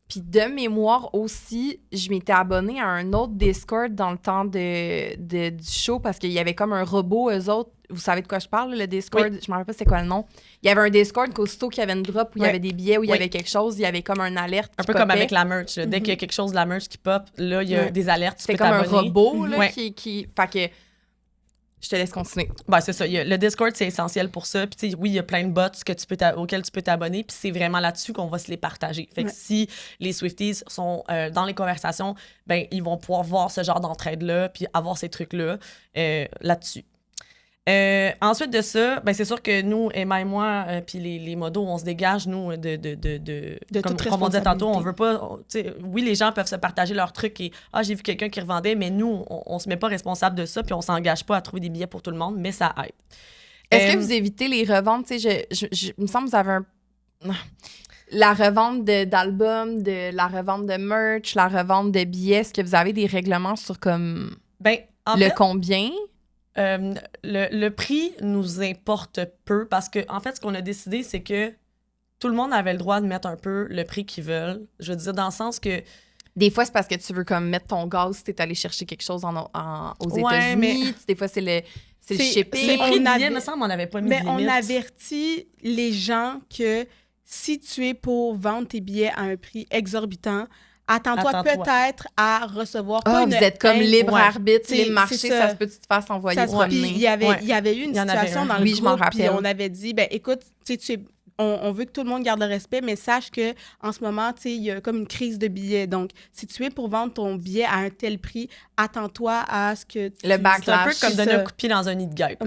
Puis de mémoire aussi, je m'étais abonnée à un autre Discord dans le temps du show parce qu'il y avait comme un robot, eux autres. Vous savez de quoi je parle, le Discord? Oui. Je me rappelle pas c'est quoi le nom. Il y avait un Discord qu'aussitôt qu'il y avait une drop, où il y avait des billets, où il y avait quelque chose, il y avait comme un alerte un peu popait. Comme avec la merch. Là. Dès qu'il y a quelque chose de la merch qui pop, là, il y a des alertes, tu peux t'abonner. C'est comme un robot là, qui... Fait que... Je te laisse continuer. Ben, c'est ça. Le Discord, c'est essentiel pour ça. Puis, oui, il y a plein de bots auxquels tu peux t'abonner. Puis, c'est vraiment là-dessus qu'on va se les partager. Fait que si les Swifties sont dans les conversations, ben ils vont pouvoir voir ce genre d'entraide-là puis avoir ces trucs-là là-dessus. Ensuite de ça, ben c'est sûr que nous, Emma et moi, puis les modos, on se dégage, nous, de comme on disait tantôt, on veut pas... Oui, les gens peuvent se partager leurs trucs et « Ah, j'ai vu quelqu'un qui revendait », mais nous, on se met pas responsable de ça, puis on s'engage pas à trouver des billets pour tout le monde, mais ça aide. Est-ce que vous évitez les reventes? Tu sais, il me semble que vous avez la revente d'albums, la revente de merch, la revente de billets. Est-ce que vous avez des règlements sur comme combien? Le prix nous importe peu parce que, en fait, ce qu'on a décidé, c'est que tout le monde avait le droit de mettre un peu le prix qu'ils veulent. Je veux dire, dans le sens que... Des fois, c'est parce que tu veux comme mettre ton gaz si t'es allé chercher quelque chose aux États-Unis. Mais... Des fois, c'est le shipping. Le prix de billet, me semble, on n'avait pas mis de limite. Mais on avertit les gens que si tu es pour vendre tes billets à un prix exorbitant, attends-toi peut-être à recevoir vous êtes comme libre arbitre, les marchés, ça se peut que tu te fasses envoyer promener. Il y avait eu une situation dans le groupe, puis on avait dit, ben écoute, on veut que tout le monde garde le respect, mais sache que en ce moment, il y a comme une crise de billets. Donc, si tu es pour vendre ton billet à un tel prix, attends-toi à ce que le backlash. C'est un peu comme donner un coup de pied dans un nid de guêpe.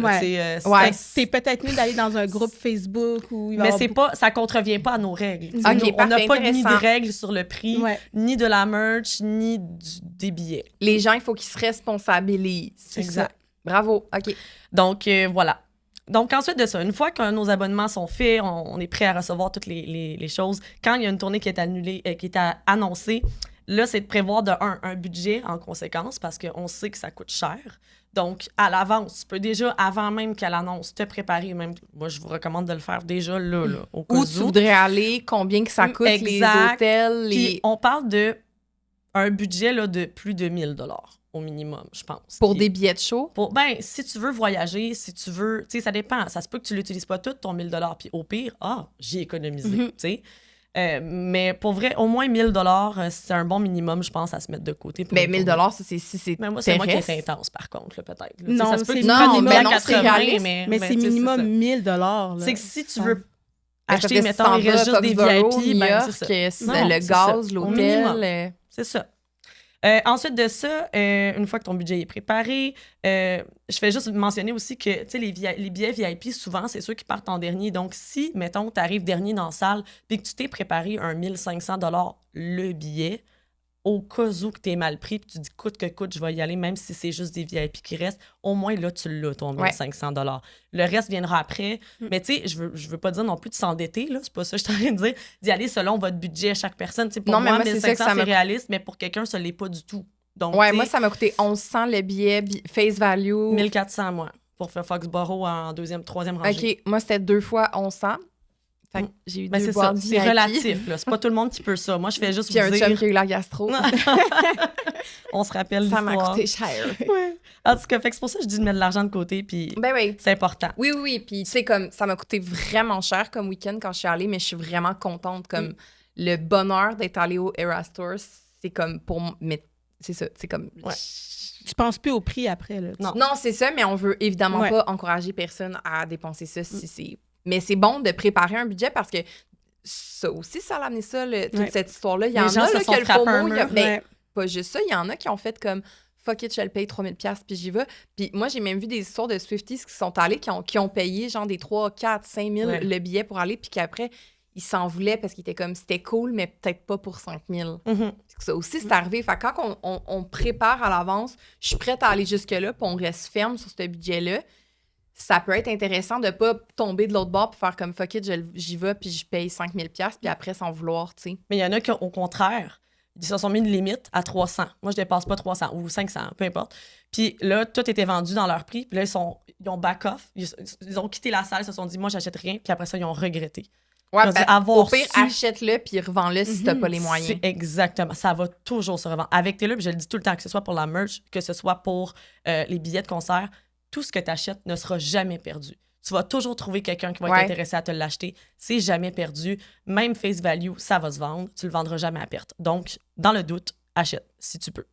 C'est peut-être mieux d'aller dans un groupe Facebook où mais ça contrevient pas à nos règles. On n'a pas ni de règles sur le prix, ni de la merch, ni des billets. Les gens, il faut qu'ils se responsabilisent. Exact. Bravo. OK. Donc, voilà. Donc, ensuite de ça, une fois que nos abonnements sont faits, on est prêt à recevoir toutes les choses. Quand il y a une tournée qui est annulée, qui est annoncée, là, c'est de prévoir un budget en conséquence parce qu'on sait que ça coûte cher. Donc, à l'avance, tu peux déjà, avant même qu'elle annonce, te préparer. Même, moi, je vous recommande de le faire déjà là au cas où. Où tu voudrais aller, combien que ça coûte, les hôtels. Puis, on parle d'un budget là, de plus de 1 000 $ au minimum, je pense. Pour des billets de show? Si tu veux voyager, si tu veux... Tu sais, ça dépend. Ça se peut que tu l'utilises pas tout, ton 1 000 $, puis au pire, j'ai économisé, tu sais. Mais pour vrai, au moins 1 000 $, c'est un bon minimum, je pense, à se mettre de côté. Mais 1 000 $, c'est mais moi, c'est moi qui est intense, par contre, là, peut-être. Là. Non, ça se peut c'est minimum, mais c'est minimum 1 000 $. C'est que si tu veux acheter, mettons, il reste juste des VIP, c'est ça. Le gaz, l'hôtel... C'est ça. Ensuite de ça, une fois que ton budget est préparé, je fais juste mentionner aussi que les billets VIP, souvent, c'est ceux qui partent en dernier. Donc, si, mettons, tu arrives dernier dans la salle puis que tu t'es préparé un 1 500 $ le billet, au cas où que tu es mal pris puis tu dis coûte que coûte, je vais y aller, même si c'est juste des VIP qui restent, au moins là, tu l'as, ton 1 500 $. Le reste viendra après. Mais tu sais, je veux pas dire non plus de s'endetter, là, c'est pas ça que je suis en train de dire, d'y aller selon votre budget à chaque personne. T'sais, pour moi, 1 500 c'est réaliste, mais pour quelqu'un, ça l'est pas du tout. Donc, moi, ça m'a coûté 1100 le billet, face value. 1 400, moi, pour faire Foxborough en troisième rangée. OK, moi, c'était 2 fois 1100. Fait que j'ai eu c'est ça, c'est relatif, là. C'est pas tout le monde qui peut ça. Moi, je fais juste vous dire... Puis un chum qui a eu la gastro. On se rappelle l'histoire. Ça m'a coûté cher. En tout cas, c'est pour ça que je dis de mettre de l'argent de côté, puis c'est important. Oui. Puis tu sais, comme ça m'a coûté vraiment cher comme week-end quand je suis allée, mais je suis vraiment contente. Comme le bonheur d'être allée au Eras Tour, c'est comme pour moi... Mais c'est ça, c'est comme... Tu penses plus au prix après, là. Non, c'est ça, mais on veut évidemment pas encourager personne à dépenser ça si c'est... Mais c'est bon de préparer un budget parce que ça aussi, ça a amené ça, toute cette histoire-là. Il y en a qui ont le FOMO. Pas juste ça, il y en a qui ont fait comme fuck it, je le paye 3000$, puis j'y vais. Puis moi, j'ai même vu des histoires de Swifties qui sont allés, qui ont payé genre des 3, 4, 5 000 le billet pour aller, puis qu'après, ils s'en voulaient parce qu'ils étaient comme, c'était cool, mais peut-être pas pour 5 000. Ça aussi, c'est arrivé. Fait que quand on prépare à l'avance, je suis prête à aller jusque-là, puis on reste ferme sur ce budget-là. Ça peut être intéressant de pas tomber de l'autre bord pour faire comme fuck it, j'y vais, puis je paye 5 000$, puis après, sans vouloir, tu sais. Mais il y en a qui, au contraire, ils se sont mis une limite à 300. Moi, je dépasse pas 300 ou 500, peu importe. Puis là, tout était vendu dans leur prix. Puis là, ils ont back-off. Ils ont quitté la salle, ils se sont dit, moi, j'achète rien. Puis après ça, ils ont regretté. Ouais, au pire, achète-le puis revends-le si t'as pas les moyens. Exactement. Ça va toujours se revendre. Avec Taylor, je le dis tout le temps, que ce soit pour la merch, que ce soit pour les billets de concert, tout ce que tu achètes ne sera jamais perdu. Tu vas toujours trouver quelqu'un qui va être intéressé à te l'acheter. C'est jamais perdu. Même face value, ça va se vendre. Tu le vendras jamais à perte. Donc, dans le doute, achète si tu peux.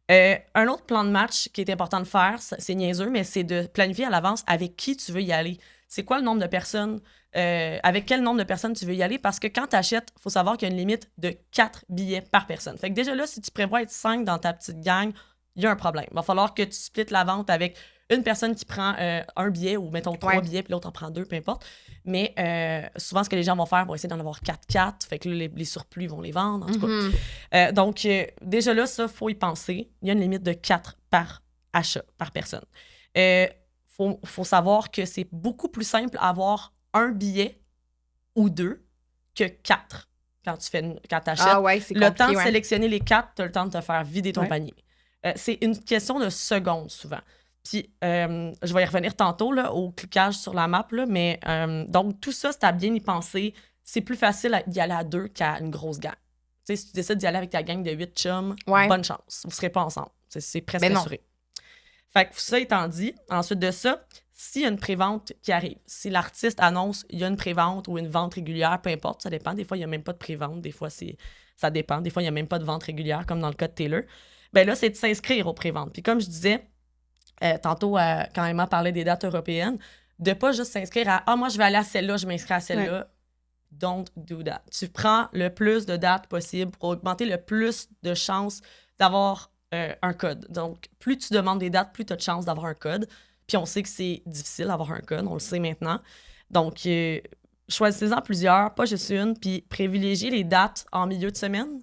Un autre plan de match qui est important de faire, c'est niaiseux, mais c'est de planifier à l'avance avec qui tu veux y aller. C'est quoi le nombre de personnes, avec quel nombre de personnes tu veux y aller? Parce que quand tu achètes, il faut savoir qu'il y a une limite de 4 billets par personne. Fait que déjà là, si tu prévois être 5 dans ta petite gang, il y a un problème. Il va falloir que tu splits la vente avec une personne qui prend un billet ou, mettons, 3 billets, puis l'autre en prend 2, peu importe. Mais souvent, ce que les gens vont faire, vont essayer d'en avoir 4. Fait que là, les surplus, ils vont les vendre, en tout cas. Donc, déjà là, ça, il faut y penser. Il y a une limite de 4 par achat, par personne. Faut savoir que c'est beaucoup plus simple avoir un billet ou 2 que 4 quand tu achètes. Ah ouais, c'est compliqué, le temps de sélectionner les 4, tu as le temps de te faire vider ton panier. C'est une question de secondes, souvent. Puis, je vais y revenir tantôt là, au cliquage sur la map, là, mais donc, tout ça, c'est à bien y penser. C'est plus facile d'y aller à 2 qu'à une grosse gang. Tu sais, si tu décides d'y aller avec ta gang de 8 chums, bonne chance. Vous ne serez pas ensemble. C'est presque assuré. Fait que ça étant dit, ensuite de ça, s'il y a une prévente qui arrive, si l'artiste annonce il y a une prévente ou une vente régulière, peu importe, ça dépend. Des fois, il n'y a même pas de prévente. Des fois, ça dépend. Des fois, il n'y a même pas de vente régulière, comme dans le cas de Taylor. Bien là, c'est de s'inscrire aux préventes. Puis comme je disais, tantôt, quand Emma parlait des dates européennes, de pas juste s'inscrire à « Ah, moi, je vais aller à celle-là, je m'inscris à celle-là. » Don't do that. Tu prends le plus de dates possible pour augmenter le plus de chances d'avoir un code. Donc, plus tu demandes des dates, plus tu as de chances d'avoir un code. Puis on sait que c'est difficile d'avoir un code, on le sait maintenant. Donc, choisissez-en plusieurs, pas juste une, puis privilégiez les dates en milieu de semaine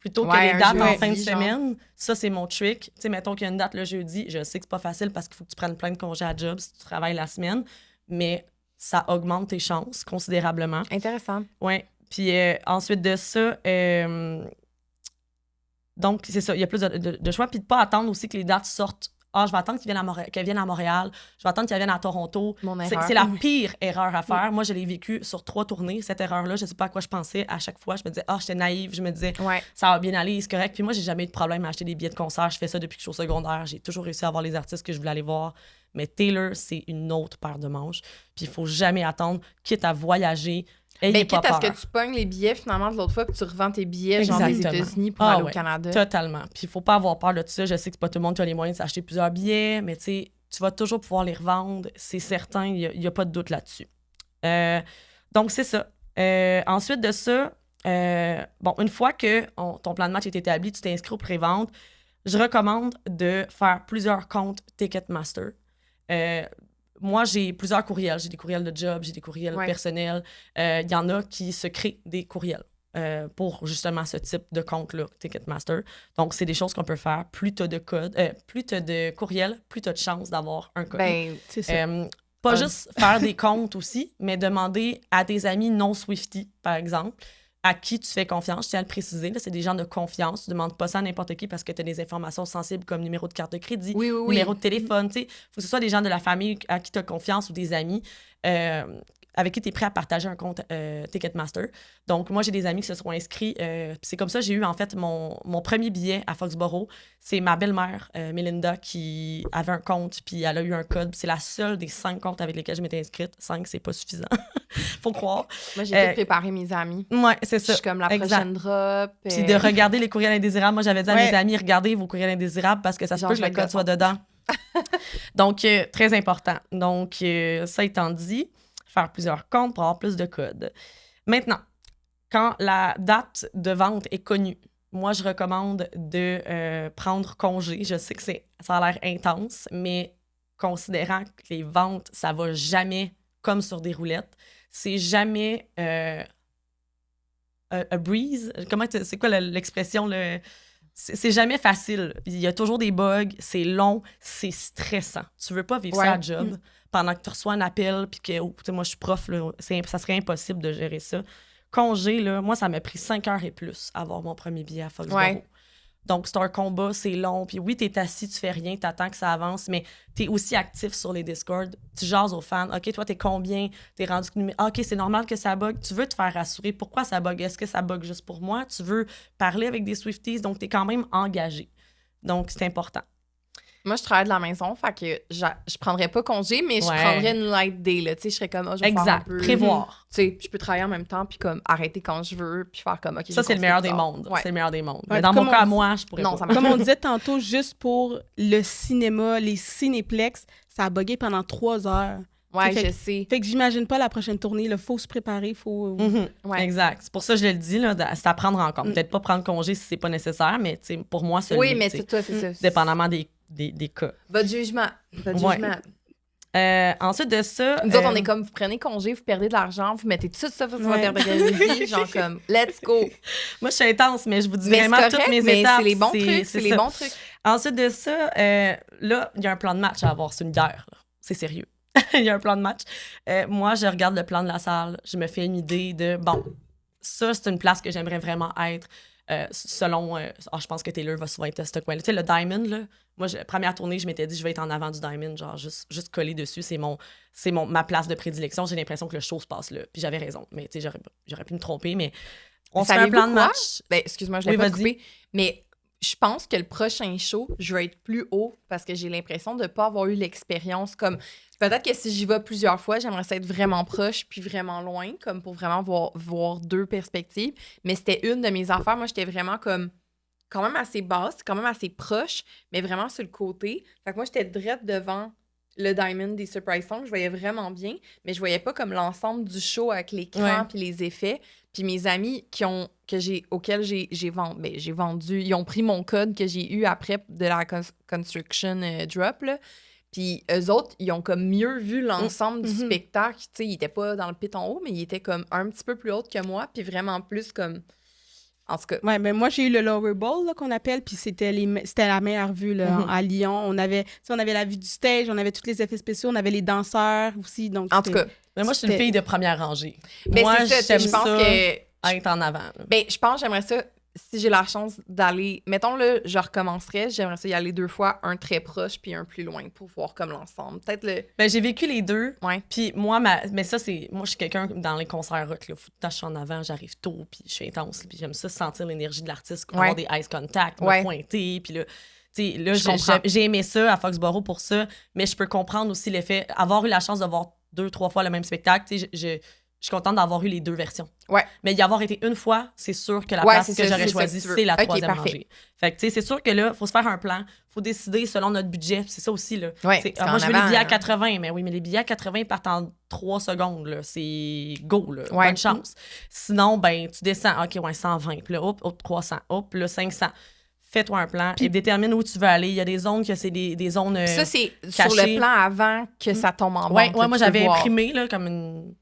plutôt que les dates en fin de semaine. Ça, c'est mon trick. Tu sais, mettons qu'il y a une date le jeudi, je sais que c'est pas facile parce qu'il faut que tu prennes plein de congés à job si tu travailles la semaine, mais ça augmente tes chances considérablement. Intéressant. Oui. Puis ensuite de ça, donc, c'est ça, il y a plus de choix. Puis de pas attendre aussi que les dates sortent. Ah, je vais attendre qu'elles viennent à Montréal. Je vais attendre qu'elles viennent à Toronto. C'est la pire erreur à faire. Moi, je l'ai vécu sur 3 tournées, cette erreur-là. Je sais pas à quoi je pensais. À chaque fois, je me disais, j'étais naïve. Je me disais, ça va bien aller, c'est correct. Puis moi, j'ai jamais eu de problème à acheter des billets de concert. Je fais ça depuis que je suis au secondaire. J'ai toujours réussi à avoir les artistes que je voulais aller voir. Mais Taylor, c'est une autre paire de manches. Puis il faut jamais attendre, quitte à voyager. Mais quitte à ce que tu pognes les billets finalement de l'autre fois puis tu revends tes billets genre des États-Unis pour aller au Canada. Totalement. Puis il faut pas avoir peur de ça. Je sais que c'est pas tout le monde qui a les moyens de s'acheter plusieurs billets, mais tu sais, tu vas toujours pouvoir les revendre. C'est certain, il y a pas de doute là-dessus. Donc c'est ça. Ensuite de ça, une fois que ton plan de match est établi, tu t'inscris aux préventes, je recommande de faire plusieurs comptes Ticketmaster. Moi, j'ai plusieurs courriels. J'ai des courriels de job, j'ai des courriels personnels. Il y en a qui se créent des courriels pour justement ce type de compte-là, Ticketmaster. Donc, c'est des choses qu'on peut faire. Plus tu as de courriels, plus tu as de chances d'avoir un code. Ben, c'est ça. Pas juste faire des comptes aussi, mais demander à tes amis non Swifties, par exemple, à qui tu fais confiance. Je tiens à le préciser, là, c'est des gens de confiance. Tu ne demandes pas ça à n'importe qui parce que tu as des informations sensibles comme numéro de carte de crédit, numéro de téléphone. Il faut que ce soit des gens de la famille à qui tu as confiance ou des amis avec qui tu es prêt à partager un compte Ticketmaster. Donc, moi, j'ai des amis qui se sont inscrits. C'est comme ça que j'ai eu, en fait, mon premier billet à Foxborough. C'est ma belle-mère, Melinda, qui avait un compte, puis elle a eu un code. C'est la seule des 5 comptes avec lesquels je m'étais inscrite. 5, c'est pas suffisant. Faut croire. Moi, j'ai tout préparé mes amis. Ouais, c'est ça. Je suis comme la prochaine drop. Puis de regarder les courriels indésirables. Moi, j'avais dit à mes amis, regardez vos courriels indésirables parce que ça se peut que le code soit dedans. Donc, très important. Donc, ça étant dit, faire plusieurs comptes pour avoir plus de codes. Maintenant, quand la date de vente est connue, moi, je recommande de prendre congé. Je sais que ça a l'air intense, mais considérant que les ventes, ça va jamais comme sur des roulettes, c'est jamais a breeze. C'est quoi l'expression? C'est jamais facile. Il y a toujours des bugs, c'est long, c'est stressant. Tu veux pas vivre ça à job pendant que tu reçois un appel, puis que, moi, je suis prof, là, ça serait impossible de gérer ça. Congé, là, moi, ça m'a pris 5 heures et plus à avoir mon premier billet à Foxborough. Ouais. Donc, c'est un combat, c'est long. Puis oui, t'es assis, tu fais rien, t'attends que ça avance, mais t'es aussi actif sur les Discord. Tu jases aux fans. OK, toi, t'es combien? T'es rendu... OK, c'est normal que ça bug. Tu veux te faire rassurer. Pourquoi ça bug? Est-ce que ça bug juste pour moi? Tu veux parler avec des Swifties, donc t'es quand même engagé. Donc, c'est important. Moi, je travaille de la maison, fait que je prendrais pas congé, mais je prendrais une light day, là. Tu sais, je serais comme, je vais faire un peu... prévoir. Tu sais, je peux travailler en même temps, puis comme arrêter quand je veux, puis faire comme, OK, ça, c'est le meilleur des mondes. Ouais. C'est le meilleur des mondes. Ouais, mais dans mon cas, moi, je pourrais pas. Comme on disait tantôt, juste pour le cinéma, les cinéplex, ça a bugué pendant 3 heures. Ouais, je sais. Fait que j'imagine pas la prochaine tournée. Il faut se préparer, faut... Ouais. Exact. C'est pour ça que je le dis, là, c'est à prendre en compte. Peut-être pas prendre congé si c'est pas nécessaire, mais pour moi, oui, mais c'est toi, c'est ça. Dépendamment des cas. Votre jugement. Ensuite de ça... Nous autres, on est comme, vous prenez congé, vous perdez de l'argent, vous mettez tout ça sur votre vie, genre comme, let's go. Moi, je suis intense, mais je vous dis vraiment toutes mes étapes. C'est les bons trucs, c'est les bons trucs. Ensuite de ça, là, il y a un plan de match à avoir. C'est une guerre, là. C'est sérieux. Il y a un plan de match. Moi, je regarde le plan de la salle. Je me fais une idée de, bon, ça, c'est une place que j'aimerais vraiment être. Selon, je pense que Taylor va souvent être à ce coin-là. Tu sais, le Diamond, là, moi, première tournée, je m'étais dit, je vais être en avant du Diamond, genre juste collé dessus. C'est ma place de prédilection. J'ai l'impression que le show se passe là. Puis j'avais raison. Mais tu sais, j'aurais pu me tromper, mais on se fait un plan de match. Ben, excuse-moi, je l'ai pas coupé, mais je pense que le prochain show, je vais être plus haut parce que j'ai l'impression de ne pas avoir eu l'expérience comme... Peut-être que si j'y vais plusieurs fois, j'aimerais ça être vraiment proche puis vraiment loin, comme pour vraiment voir deux perspectives. Mais c'était une de mes affaires. Moi, j'étais vraiment comme quand même assez basse, quand même assez proche, mais vraiment sur le côté. Fait que moi, j'étais direct devant le Diamond des Surprise Songs. Je voyais vraiment bien, mais je voyais pas comme l'ensemble du show avec l'écran puis les effets. Puis mes amis auxquels j'ai vendu, ils ont pris mon code que j'ai eu après de la construction drop, là. Puis eux autres, ils ont comme mieux vu l'ensemble du spectacle. Tu sais, ils étaient pas dans le pit en haut, mais ils étaient comme un petit peu plus haut que moi, puis vraiment plus comme... En tout cas... Ouais, mais moi, j'ai eu le Lower Bowl, là, qu'on appelle, puis c'était la meilleure vue, là, à Lyon. On avait la vue du stage, on avait tous les effets spéciaux, on avait les danseurs aussi, donc... En tout cas... Mais moi, je suis une fille de première rangée. Mais moi, c'est ça, je pense que... être en avant. Là. Ben, je pense que j'aimerais ça... Si j'ai la chance d'aller... Mettons, là, je recommencerais, j'aimerais ça y aller 2 fois, un très proche puis un plus loin pour voir comme l'ensemble. Peut-être le... Ben, j'ai vécu les deux. Ouais. Puis moi, mais ça, c'est... Moi, je suis quelqu'un dans les concerts rock, là. Faut que je suis en avant, j'arrive tôt, puis je suis intense. Puis j'aime ça, sentir l'énergie de l'artiste, avoir des eyes contact, me pointer, puis là... Tu sais, là, j'ai aimé ça à Foxborough pour ça, mais je peux comprendre aussi l'effet... Avoir eu la chance de voir 2-3 fois le même spectacle, tu sais, je suis contente d'avoir eu les 2 versions. Ouais. Mais y avoir été une fois, c'est sûr que la place que j'aurais choisie, c'est la 3e rangée. Fait que, tu sais, c'est sûr que là, il faut se faire un plan. Il faut décider selon notre budget. C'est ça aussi, là. Ouais, moi, je veux les billets à 80. Mais oui, mais les billets à 80 partent en 3 secondes, là. C'est go, là. Bonne chance. Sinon, ben, tu descends. OK, 120. Puis là, hop, 300. Hop, là, 500. Fais-toi un plan et détermine où tu veux aller. Il y a des zones que c'est des zones ça, c'est cachées. Sur le plan avant que ça tombe en banque. Ouais, moi, j'avais imprimé, là, comme une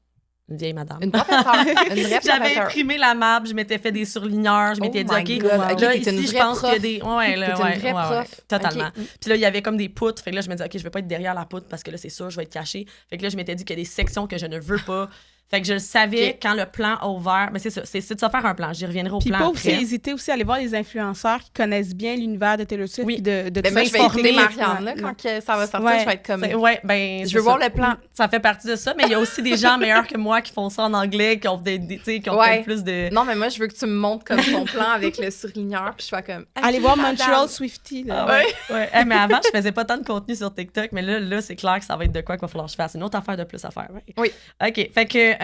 vieille madame. Une professeure. Une vraie J'avais imprimé la map, je m'étais fait des surligneurs, je m'étais dit, OK, là, ici, je pense qu'il y a des... Ouais, là, une vraie prof. Totalement. Okay. Puis là, il y avait comme des poutres. Fait que là, je me disais, OK, je vais pas être derrière la poutre parce que là, c'est sûr, je vais être cachée. Fait que là, je m'étais dit qu'il y a des sections que je ne veux pas. Fait que je le savais quand le plan a ouvert. Mais c'est ça, c'est de se faire un plan. J'y reviendrai au plan après. Puis pas aussi hésiter aussi à aller voir les influenceurs qui connaissent bien l'univers de Taylor Swift. Oui. De moi, je vais écouter Marianne, là, quand ça va sortir, je vais être comme... je veux voir le plan. Ça fait partie de ça, mais il y a aussi des gens meilleurs que moi qui font ça en anglais, qui ont peut-être plus de... Non, mais moi, je veux que tu me montres comme ton plan avec le surligneur, puis je sois comme... Allez voir Montreal Swiftie, là. Mais avant, je faisais pas tant de contenu sur TikTok, mais là, c'est clair que ça va être de quoi qu'il va falloir que je fasse. C'est une autre affaire de plus à faire. Oui. OK, fait que...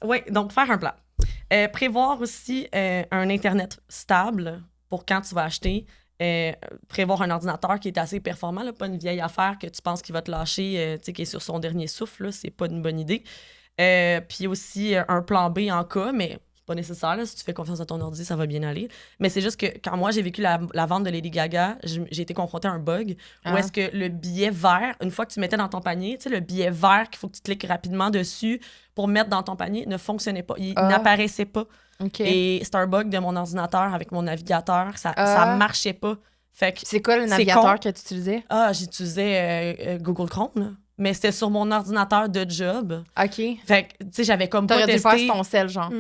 oui, donc faire un plan. Prévoir aussi un Internet stable pour quand tu vas acheter. Prévoir un ordinateur qui est assez performant, là, pas une vieille affaire que tu penses qu'il va te lâcher, qui est sur son dernier souffle, là, c'est pas une bonne idée. Puis aussi un plan B en cas, mais pas nécessaire. Là. Si tu fais confiance à ton ordi, ça va bien aller. Mais c'est juste que quand moi, j'ai vécu la vente de Lady Gaga, j'ai été confrontée à un bug où est-ce que le billet vert, une fois que tu mettais dans ton panier, tu sais, le billet vert qu'il faut que tu cliques rapidement dessus pour mettre dans ton panier, ne fonctionnait pas. Il n'apparaissait pas. Et c'est un bug de mon ordinateur avec mon navigateur. Ça marchait pas. Fait que c'est quoi le navigateur que tu utilisais? J'utilisais Google Chrome, là. Mais c'était sur mon ordinateur de job. OK. Fait que, tu sais, j'avais comme pas testé. testé. T'aurais dû faire ton sel, genre.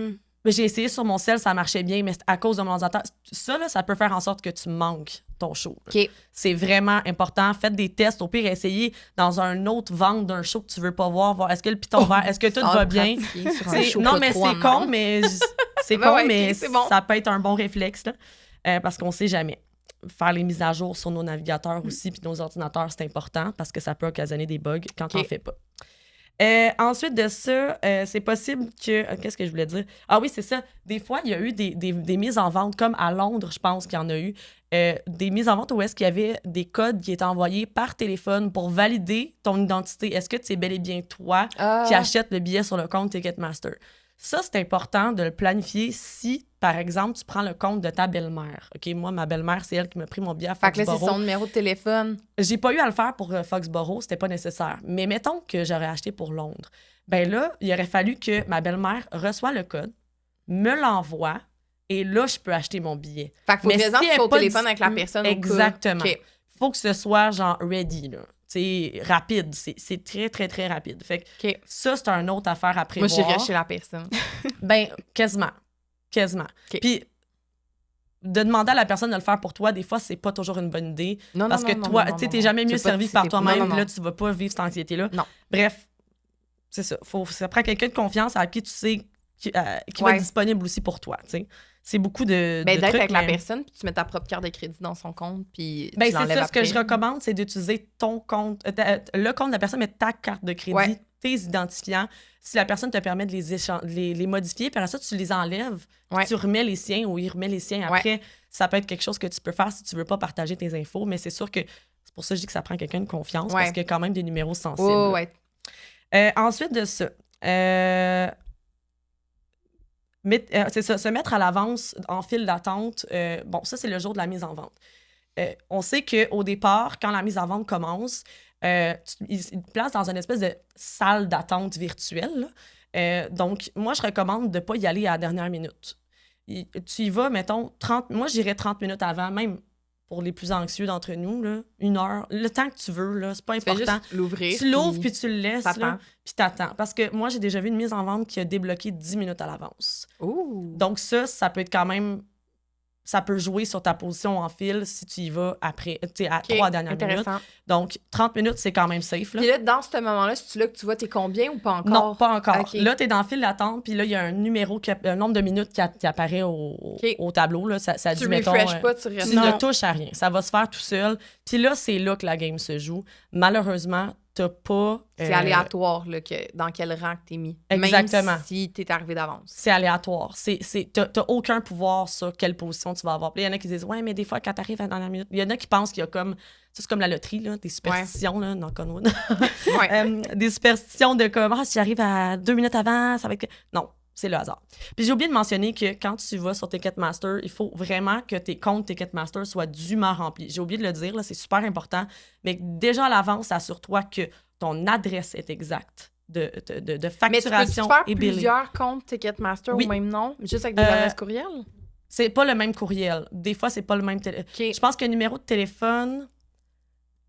Mais j'ai essayé sur mon cell, ça marchait bien, mais à cause de mon ordinateur. Ça, là, ça peut faire en sorte que tu manques ton show. OK. C'est vraiment important. Faites des tests. Au pire, essayez dans un autre vente d'un show que tu veux pas voir est-ce que le piton vert, est-ce que tout va bien. Non, mais c'est con, mais c'est con, mais ça peut être un bon réflexe, là, parce qu'on sait jamais. Faire les mises à jour sur nos navigateurs aussi, puis nos ordinateurs, c'est important parce que ça peut occasionner des bugs quand on fais pas. Ensuite de ça, c'est possible que... qu'est-ce que je voulais dire? Ah oui, c'est ça. Des fois, il y a eu des mises en vente, comme à Londres, je pense qu'il y en a eu, des mises en vente où est-ce qu'il y avait des codes qui étaient envoyés par téléphone pour valider ton identité. Est-ce que c'est bel et bien toi qui achètes le billet sur le compte Ticketmaster? Ça, c'est important de le planifier si, par exemple, tu prends le compte de ta belle-mère. OK, moi, ma belle-mère, c'est elle qui m'a pris mon billet à Foxborough. Fait que là, c'est son numéro de téléphone. J'ai pas eu à le faire pour Foxborough, c'était pas nécessaire. Mais mettons que j'aurais acheté pour Londres. Ben là, il aurait fallu que ma belle-mère reçoive le code, me l'envoie, et là, je peux acheter mon billet. Fait qu'il faut que tu sois au téléphone avec la personne. Exactement. Faut que ce soit genre ready, là. C'est rapide, c'est très, très, très rapide. Fait que ça, c'est une autre affaire à prévoir. Moi, j'irais chez la personne. Ben, quasiment. Puis, de demander à la personne de le faire pour toi, des fois, c'est pas toujours une bonne idée. Parce que toi, tu sais, t'es jamais mieux servi par toi-même, là, tu vas pas vivre cette anxiété-là. Non. Bref, c'est ça. Ça prend quelqu'un de confiance à qui tu sais qui va être disponible aussi pour toi, tu sais. C'est beaucoup de d'être trucs, avec la personne, puis tu mets ta propre carte de crédit dans son compte, puis tu c'est l'enlèves ça, après. ce que je recommande, c'est d'utiliser ton compte, le compte de la personne, mais ta carte de crédit, tes identifiants. Si la personne te permet de les modifier, puis après ça, tu les enlèves, tu remets les siens ou il remet les siens après. Ça peut être quelque chose que tu peux faire si tu veux pas partager tes infos, mais c'est sûr que c'est pour ça que je dis que ça prend quelqu'un de confiance, parce qu'il y a quand même des numéros sensibles. Ensuite de ça, c'est ça, se mettre à l'avance en file d'attente. Bon, ça, c'est le jour de la mise en vente. On sait qu'au départ, quand la mise en vente commence, ils te placent dans une espèce de salle d'attente virtuelle. Donc, moi, je recommande de ne pas y aller à la dernière minute. Tu y vas, mettons, moi, j'irais 30 minutes avant, même pour les plus anxieux d'entre nous, là, 1 heure. Le temps que tu veux, là, c'est pas important. Tu fais juste l'ouvrir. Tu l'ouvres, puis tu le laisses, là, puis t'attends. Parce que moi, j'ai déjà vu une mise en vente qui a débloqué 10 minutes à l'avance. Ouh. Donc ça peut être quand même... Ça peut jouer sur ta position en file si tu y vas après, tu sais, à 3 dernières minutes. Donc, 30 minutes, c'est quand même safe. Là. Puis là, dans ce moment-là, c'est-tu là que tu vois t'es combien ou pas encore? Non, pas encore. Là, t'es dans le file d'attente, puis là, il y a un numéro, un nombre de minutes qui apparaît au tableau. Là. Ça dit, tu mettons... refreshes pas, tu restes... Tu ne touches à rien. Ça va se faire tout seul. Puis là, c'est là que la game se joue. Malheureusement, t'as pas... C'est aléatoire, là, dans quel rang que t'es mis. Exactement. Même si t'es arrivé d'avance. C'est aléatoire. T'as aucun pouvoir sur quelle position tu vas avoir. Puis il y en a qui disent « Ouais, mais des fois, quand t'arrives à la dernière minute... » Il y en a qui pensent qu'il y a comme... C'est comme la loterie, là, des superstitions, là, knock on wood. Des superstitions de comme « Ah, si j'arrive à 2 minutes avant, ça va être... » Non, c'est le hasard. Puis j'ai oublié de mentionner que quand tu vas sur Ticketmaster, il faut vraiment que tes comptes Ticketmaster soient dûment remplis. J'ai oublié de le dire, là, c'est super important. Mais déjà à l'avance, assure-toi que ton adresse est exacte de facturation mais tu peux et billing. Plusieurs comptes Ticketmaster au même nom, juste avec des adresses courriel? C'est pas le même courriel. Des fois, c'est pas le même téléphone. Je pense que le numéro de téléphone,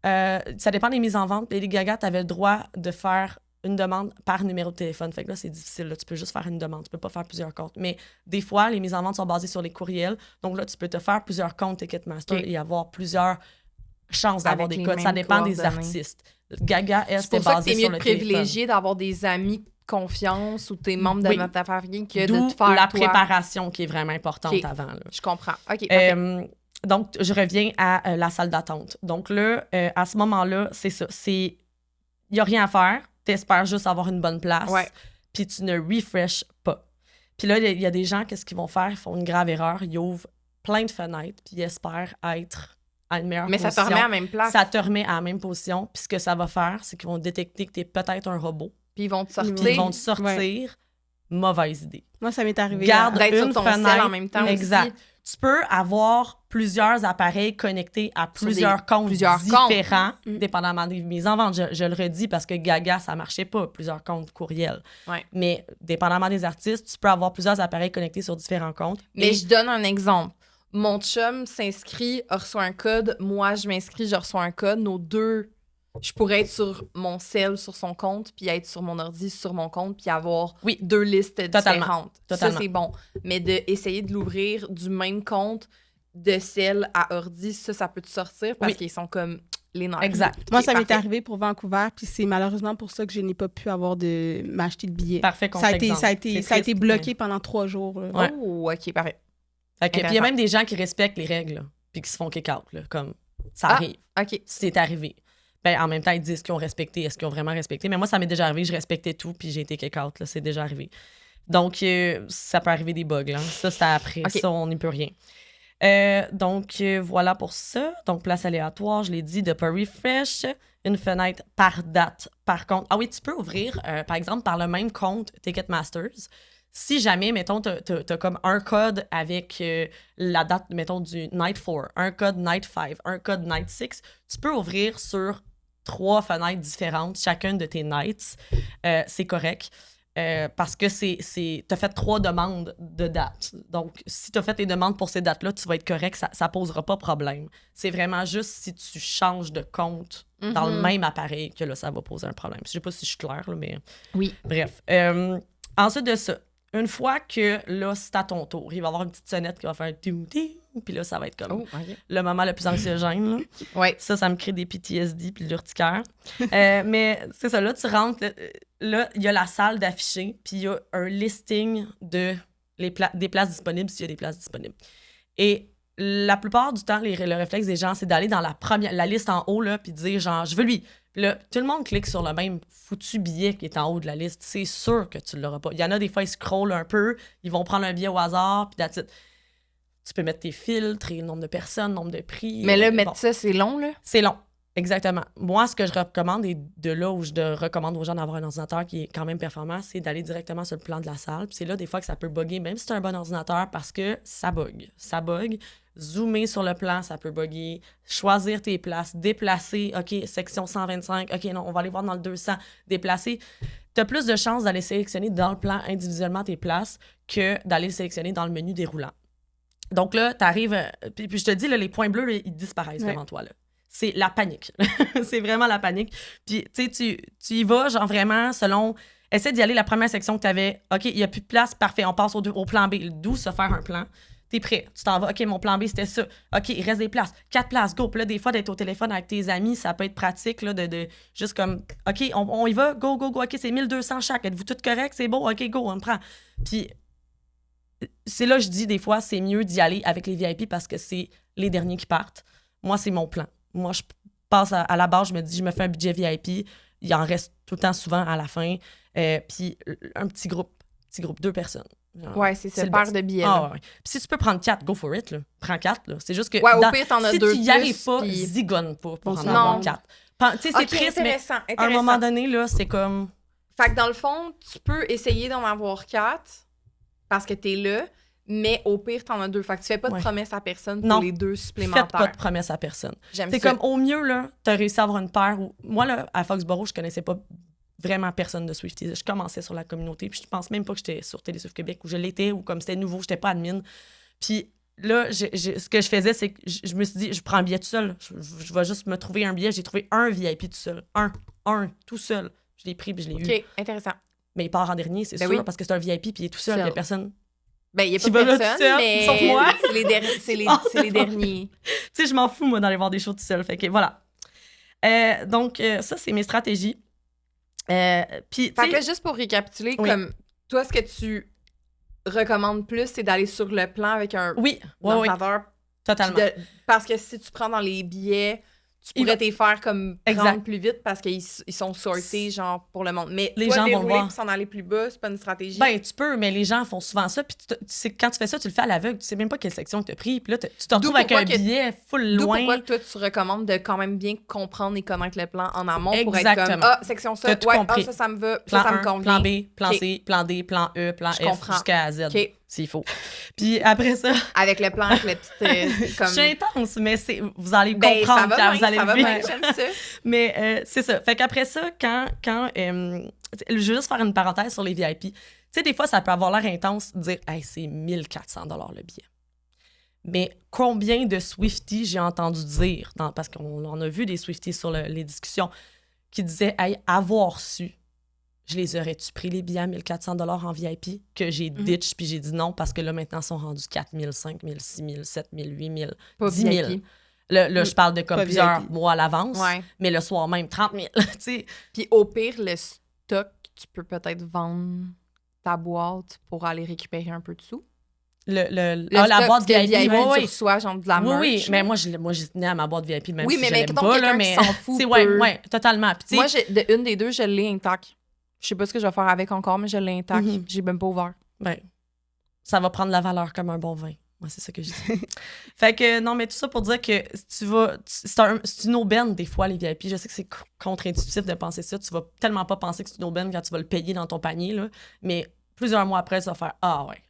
ça dépend des mises en vente. Lady Gaga, tu avais le droit de faire une demande par numéro de téléphone. Fait que là, c'est difficile. Là. Tu peux juste faire une demande. Tu peux pas faire plusieurs comptes. Mais des fois, les mises en vente sont basées sur les courriels. Donc là, tu peux te faire plusieurs comptes Ticketmaster et avoir plusieurs chances d'avoir des codes. Ça dépend des artistes. Gaga, elle, c'était basé sur le téléphone. C'est pour ça que t'es mieux de privilégier d'avoir des amis de confiance ou tes membres de ta famille que d'où de te faire la préparation qui est vraiment importante avant. Là. Je comprends. OK, donc, je reviens à la salle d'attente. Donc là, à ce moment-là, c'est ça. Il n'y a rien à faire. Tu espères juste avoir une bonne place. Puis tu ne refreshes pas. Puis là, il y a des gens, qu'est-ce qu'ils vont faire? Ils font une grave erreur. Ils ouvrent plein de fenêtres puis ils espèrent être à une meilleure position. Mais ça te remet à la même place. Ça te remet à la même position. Puis ce que ça va faire, c'est qu'ils vont détecter que tu es peut-être un robot. Puis ils vont te sortir. Puis ils vont te sortir mauvaise idée. Moi, ça m'est arrivé. Garde D'être sur une ton cell fenêtre. en même temps Exact. aussi. Tu peux avoir plusieurs appareils connectés à plusieurs comptes plusieurs différents, comptes. dépendamment des mises en vente. Je le redis parce que Gaga, ça marchait pas, plusieurs comptes courriels. Ouais. Mais dépendamment des artistes, tu peux avoir plusieurs appareils connectés sur différents comptes. Mais Et- je donne un exemple. Mon chum s'inscrit, reçoit un code. Moi, je m'inscris, je reçois un code. Nos deux, je pourrais être sur mon cell, sur son compte, puis être sur mon ordi, sur mon compte, puis avoir Oui. 2 listes Totalement. différentes. Totalement. Ça, c'est bon. Mais d'essayer de l'ouvrir du même compte de cell à ordi, ça peut te sortir parce Oui. qu'ils sont comme les nerfs. Exact. Moi, Ok, ça m'est parfait. arrivé pour Vancouver, puis c'est malheureusement pour ça que je n'ai pas pu m'acheter de billets. Parfait Ça a été, contre-exemple. ça a été, C'est ça a été triste, bloqué pendant 3 jours. Là. Ouais. Oh, OK, parfait. Fait que- puis il y a Intéressant. même des gens qui respectent les règles, là, puis qui se font kick-out, là, comme ça Ah. arrive. OK. C'est arrivé. Ben, en même temps, ils disent qu'ils ont respecté. Est-ce qu'ils ont vraiment respecté? Mais moi, ça m'est déjà arrivé. Je respectais tout, puis j'ai été kick-out. Là, c'est déjà arrivé. Donc, ça peut arriver des bugs. Là. Ça, c'est après. Ok. Ça, on n'y peut rien. Donc, voilà pour ça. Donc, place aléatoire, je l'ai dit, de pas refresh. Une fenêtre par date, par compte. Ah oui, tu peux ouvrir, par exemple, par le même compte Ticketmasters. Si jamais, mettons, t'as comme un code avec la date, mettons, du Night 4, un code Night 5, un code Night 6, tu peux ouvrir sur 3 fenêtres différentes, chacune de tes nights. C'est correct. Parce que t'as fait 3 demandes de dates. Donc, si t'as fait tes demandes pour ces dates-là, tu vas être correct, ça posera pas problème. C'est vraiment juste si tu changes de compte dans le même appareil que là, ça va poser un problème. Je sais pas si je suis claire, là, mais... Oui. Bref. Ensuite de ça, une fois que là, c'est à ton tour, il va y avoir une petite sonnette qui va faire « ding ding », puis là, ça va être comme Oh, OK. le moment le plus anxiogène, là. Ouais. Ça me crée des PTSD puis de l'urticaire. Mais c'est ça, là, tu rentres, là, il y a la salle d'affichés, puis il y a un listing des places disponibles s'il y a des places disponibles. Et la plupart du temps, le réflexe des gens, c'est d'aller dans la liste en haut, là, puis de dire genre, je veux lui. Puis là, tout le monde clique sur le même foutu billet qui est en haut de la liste. C'est sûr que tu ne l'auras pas. Il y en a des fois, ils scrollent un peu, ils vont prendre un billet au hasard, puis that's it. Tu peux mettre tes filtres, et nombre de personnes, nombre de prix. Mais là, bon. mettre ça, c'est long, là? C'est long, exactement. Moi, ce que je recommande, et de là où je recommande aux gens d'avoir un ordinateur qui est quand même performant, c'est d'aller directement sur le plan de la salle. Puis c'est là, des fois, que ça peut bugger, même si c'est un bon ordinateur, parce que ça bug. Ça bug. Zoomer sur le plan, ça peut bugger. Choisir tes places. Déplacer. OK, section 125. OK, non, on va aller voir dans le 200. Déplacer. Tu as plus de chances d'aller sélectionner dans le plan individuellement tes places que d'aller sélectionner dans le menu déroulant. Donc là, tu arrives, puis je te dis, là, les points bleus, là, ils disparaissent devant toi. Là. C'est la panique. C'est vraiment la panique. Puis, tu sais, tu y vas, genre vraiment, selon... Essaie d'y aller la première section que tu avais. OK, il n'y a plus de place, parfait, on passe au plan B. D'où se faire un plan. T'es prêt, tu t'en vas. OK, mon plan B, c'était ça. OK, il reste des places. 4 places, go. Puis là, des fois, d'être au téléphone avec tes amis, ça peut être pratique, là, de juste comme, OK, on y va, go, go, go. OK, c'est 1200 chaque. Êtes-vous toutes corrects? C'est beau? OK, go, on me prend. Puis, c'est là que je dis, des fois, c'est mieux d'y aller avec les VIP parce que c'est les derniers qui partent. Moi, c'est mon plan. Moi, je passe à la base, je me dis, je me fais un budget VIP. Il en reste tout le temps souvent à la fin. Puis, un petit groupe, 2 personnes. Ouais, c'est ça, le paire best. de billets. Ah, là. ouais. Puis si tu peux prendre 4, go for it. Là. Prends 4. Là. C'est juste que. Ouais, au pire, t'en as si 2 tu y plus, arrives pas, puis- zigonne pas pour en Non. avoir 4. Tu sais, c'est Ok, triste, mais intéressant, à un intéressant. moment donné, là, c'est comme. Fait que dans le fond, tu peux essayer d'en avoir 4 parce que t'es là, mais au pire, t'en as 2. Fait que tu fais pas de Ouais. promesse à personne pour Non. les 2 Faites supplémentaires. pas de promesse à personne. J'aime C'est ça. comme au mieux, là, t'as réussi à avoir une paire. Moi, là, à Foxborough, je connaissais pas vraiment personne de Swifties. Je commençais sur la communauté, puis je pense même pas que j'étais sur Télé Swift Québec où je l'étais, ou comme c'était nouveau, j'étais pas admin. Puis là, ce que je faisais, c'est que je me suis dit, je prends un billet tout seul. Je vais juste me trouver un billet. J'ai trouvé un VIP tout seul. Un, tout seul. Je l'ai pris, puis je l'ai eu. OK, intéressant. Mais il part en dernier, c'est Ben sûr, oui. parce que c'est un VIP, puis il est tout seul. Il y a Seul. personne. Ben, il y a Qui pas va là personne, tout seul, mais sauf moi. c'est les Oh, c'est les derniers. Tu sais, je m'en fous, moi, d'aller voir des shows tout seul. Fait que voilà. Donc, ça, c'est mes stratégies. Puis, tu Fait que sais, là, juste pour récapituler, Oui. comme toi, ce que tu recommandes plus, c'est d'aller sur le plan avec un oui, oui, ordinateur. totalement. Parce que si tu prends dans les billets, tu pourrais t'y faire comme prendre Exact. plus vite parce qu'ils sont sortés, genre, pour le monde. Mais Les toi, gens vont dérouler voir. puis s'en aller plus bas, c'est pas une stratégie. Ben, tu peux, mais les gens font souvent ça. Puis quand tu fais ça, tu le fais à l'aveugle. Tu sais même pas quelle section que tu as pris. Puis là, tu te retrouves avec un billet full D'où loin. pourquoi toi, tu recommandes de quand même bien comprendre et connaître le plan en amont pour être Exactement. comme, ah, section ça, T'as tout ouais, compris. ça me va, Plan ça me 1, convient. plan B, plan OK. C, plan D, plan E, plan Je F, comprends. jusqu'à Z, OK. s'il faut. Puis après ça, Avec le plan, avec le petit... comme... je suis intense, mais vous allez Ben, ça comprendre va quand bien, vous allez ça va le bien, vivre. j'aime ça. Mais c'est ça. Fait qu'après ça, je veux juste faire une parenthèse sur les VIP. Tu sais, des fois, ça peut avoir l'air intense de dire « Hey, c'est 1400 $ le billet ». Mais combien de Swifties j'ai entendu dire, parce qu'on en a vu des Swifties sur les discussions, qui disaient « Hey, avoir su, je les aurais-tu pris les billets à 1400 $ en VIP ?» que j'ai ditch, puis j'ai dit non, parce que là, maintenant, ils sont rendus 4 000, 5 000, 6 000, 7 000, 8 000, Pas 10 000. VIP. Là, je parle de comme Pas plusieurs VIP. mois à l'avance, Ouais. mais le soir même, 30 000. Tu sais, Puis au pire, le stock, tu peux peut-être vendre ta boîte pour aller récupérer un peu de sous. la stock boîte que VIP, oui, tu reçois, genre de la oui, merch. oui, mais moi, j'y tenais à ma boîte VIP, même Oui, si mais je l'aime mettons pas, là, quelqu'un mais... qui s'en fout Tu sais, peut. ouais, totalement. Puis, tu sais, Moi, une des deux, je l'ai intact. Je sais pas ce que je vais faire avec encore, mais je l'ai intact. Mhm. J'ai même pas ouvert. ben, ça va prendre la valeur comme un bon vin. Moi, c'est ça que je dis. Fait que, non, mais tout ça pour dire que c'est une aubaine, des fois, les VIP. Je sais que c'est contre-intuitif de penser ça. Tu vas tellement pas penser que c'est une aubaine quand tu vas le payer dans ton panier, là. Mais plusieurs mois après, tu vas faire « Ah ouais,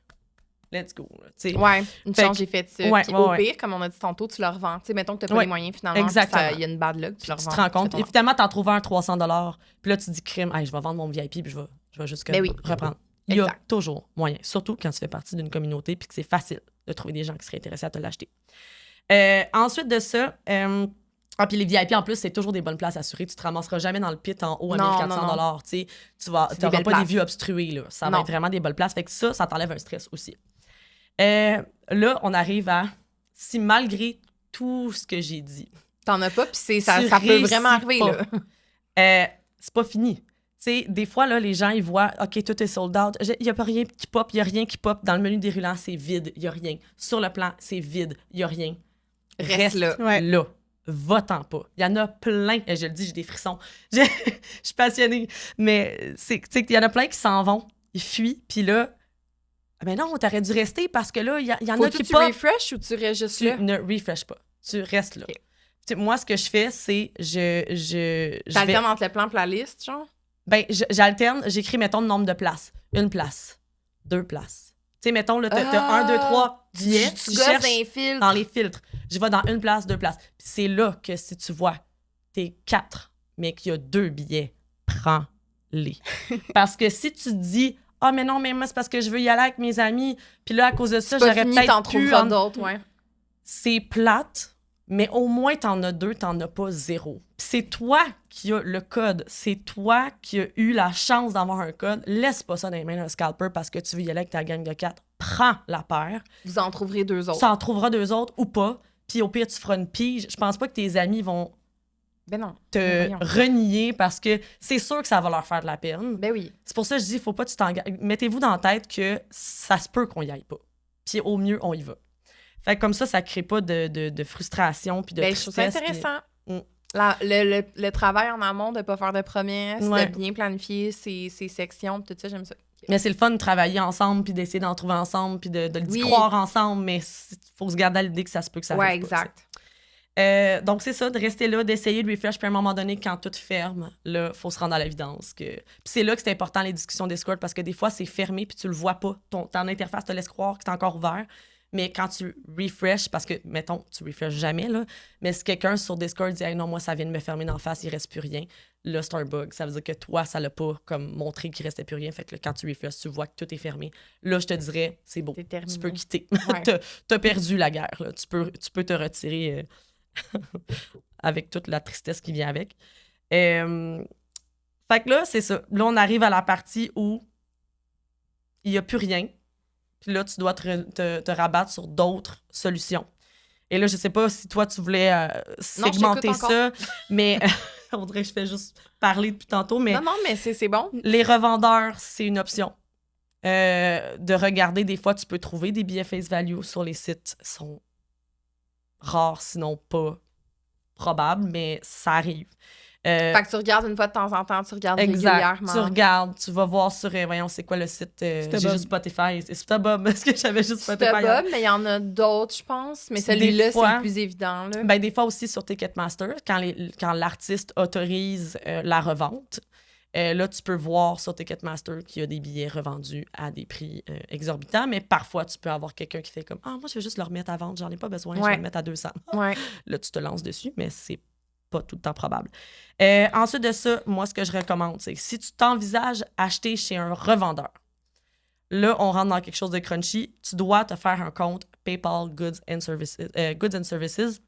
let's go. » Tu sais. Ouais, une Fait chance, que- j'ai fait ça. ouais, Puis ouais, au ouais. pire, comme on a dit tantôt, tu le revends. Tu sais, mettons que t'as pas Ouais, les moyens finalement. exactement. Il y a une bad luck, tu le Tu revends. te rends compte. C'est ton Évidemment, t'en trouves un 300 $. Puis là, tu dis crime, hey, je vais vendre mon VIP, puis je vais juste Ben oui. reprendre. Il y a Exact. toujours moyen, surtout quand tu fais partie d'une communauté puis que c'est facile de trouver des gens qui seraient intéressés à te l'acheter. Ensuite de ça, puis les VIP, en plus, c'est toujours des bonnes places assurées. Tu te ramasseras jamais dans le pit en haut à Non, 1400 non, $. Tu sais, tu C'est des n'auras belles pas des places. vues obstruées. Là. Ça va Non. être vraiment des bonnes places. Fait que ça t'enlève un stress aussi. Là, on arrive à, si malgré tout ce que j'ai dit, T'en as pas, puis ça tu peut vraiment réussis arriver, pas. là. C'est pas fini. Tu sais, des fois, là, les gens, ils voient, OK, tout est sold out. Il n'y a pas rien qui pop, il n'y a rien qui pop. Dans le menu déroulant, c'est vide, il n'y a rien. Sur le plan, c'est vide, il n'y a rien. Reste là. Ouais. là. Va-t'en pas. Il y en a plein. Je le dis, j'ai des frissons. Je suis passionnée. Mais tu sais, il y en a plein qui s'en vont. Ils fuient. Puis là, ben non, t'aurais dû rester parce que là, il y en a Faut-tu qui tu pop. refresh ou tu restes juste Tu là? ne refresh pas. Tu restes là. Ok. Tu sais, moi, ce que je fais, c'est je vais... T'alternes entre le plan et la liste, genre? Ben, j'alterne, j'écris, mettons, le nombre de places. 1 place, 2 places. Tu sais, mettons, là, t'as 1, 2, 3 billets, Tu tu gosses cherches d'un fil. dans les filtres. Je vais dans 1 place, 2 places. Puis c'est là que si tu vois, t'es 4, mais qu'il y a 2 billets, prends-les. Parce que si tu te dis, ah, mais non, mais moi, c'est parce que je veux y aller avec mes amis, puis là, à cause de ça, Pas j'aurais fini, t'en peut-être pu... trouveras d'autres, ouais. C'est plate, mais au moins, t'en as 2, t'en as pas 0. Puis c'est toi qui as le code. C'est toi qui as eu la chance d'avoir un code. Laisse pas ça dans les mains d'un scalper parce que tu veux y aller avec ta gang de 4. Prends la paire. Vous en trouverez 2 autres. Tu en trouveras 2 autres ou pas. Puis au pire, tu feras une pige. Je pense pas que tes amis vont Ben non. te Ben voyons. renier parce que c'est sûr que ça va leur faire de la peine. Ben oui. C'est pour ça que je dis, faut pas que tu t'engages. Mettez-vous dans la tête que ça se peut qu'on y aille pas. Puis au mieux, on y va. Fait que comme ça crée pas de frustration puis de Ben, je trouve ça tristesse. puis- intéressant. Mm. Le travail en amont de pas faire de promesses, Ouais. de bien planifier ses sections, tout ça, j'aime ça. Mais c'est le fun de travailler ensemble puis d'essayer d'en trouver ensemble puis de Oui. croire ensemble, mais il faut se garder à l'idée que ça se peut que ça Ouais, arrive pas, exact. tu sais. Donc, c'est ça, de rester là, d'essayer de refresh. Puis à un moment donné, quand tout ferme, là, il faut se rendre à l'évidence. Puis c'est là que c'est important, les discussions Discord, parce que des fois, c'est fermé puis tu le vois pas. Ton interface te laisse croire que c'est encore ouvert. Mais quand tu refresh, parce que, mettons, tu refresh jamais, là, mais si quelqu'un sur Discord dit hey, « non, moi, ça vient de me fermer d'en face, il reste plus rien », là, c'est un bug. Ça veut dire que toi, ça l'a pas comme montré qu'il restait plus rien. Fait que là, quand tu refresh, tu vois que tout est fermé. Là, je te dirais, c'est beau. C'est terminé. Tu peux quitter. Ouais. T'as perdu la guerre. Là. Tu peux te retirer avec toute la tristesse qui vient avec. Fait que là, c'est ça. Là, on arrive à la partie où il n'y a plus rien. Puis là, tu dois te rabattre sur d'autres solutions. Et là, je sais pas si toi, tu voulais segmenter t'écoute ça, mais on dirait que je fais juste parler depuis tantôt, mais Non, mais c'est bon. les revendeurs, c'est une option. De regarder, des fois, tu peux trouver des billets face value sur les sites. Ils sont rares, sinon pas probable, mais ça arrive. Fait que tu regardes une fois de temps en temps, tu regardes Exact. régulièrement. Tu regardes, tu vas voir sur, voyons, c'est quoi le site? J'ai juste Spotify. C'est StubHub, parce que j'avais juste Spotify. StubHub, mais il y en a d'autres, je pense. Mais celui-là, c'est le plus évident. Là. Ben, des fois aussi sur Ticketmaster, quand l'artiste autorise la revente, là, tu peux voir sur Ticketmaster qu'il y a des billets revendus à des prix exorbitants, mais parfois, tu peux avoir quelqu'un qui fait comme « Ah, moi, je vais juste le remettre à vente, j'en ai pas besoin, je vais le mettre à 200. » Là, tu te lances dessus, mais c'est pas tout le temps probable. Ensuite de ça, moi, ce que je recommande, c'est que si tu t'envisages acheter chez un revendeur, là, on rentre dans quelque chose de crunchy, tu dois te faire un compte PayPal Goods and Services,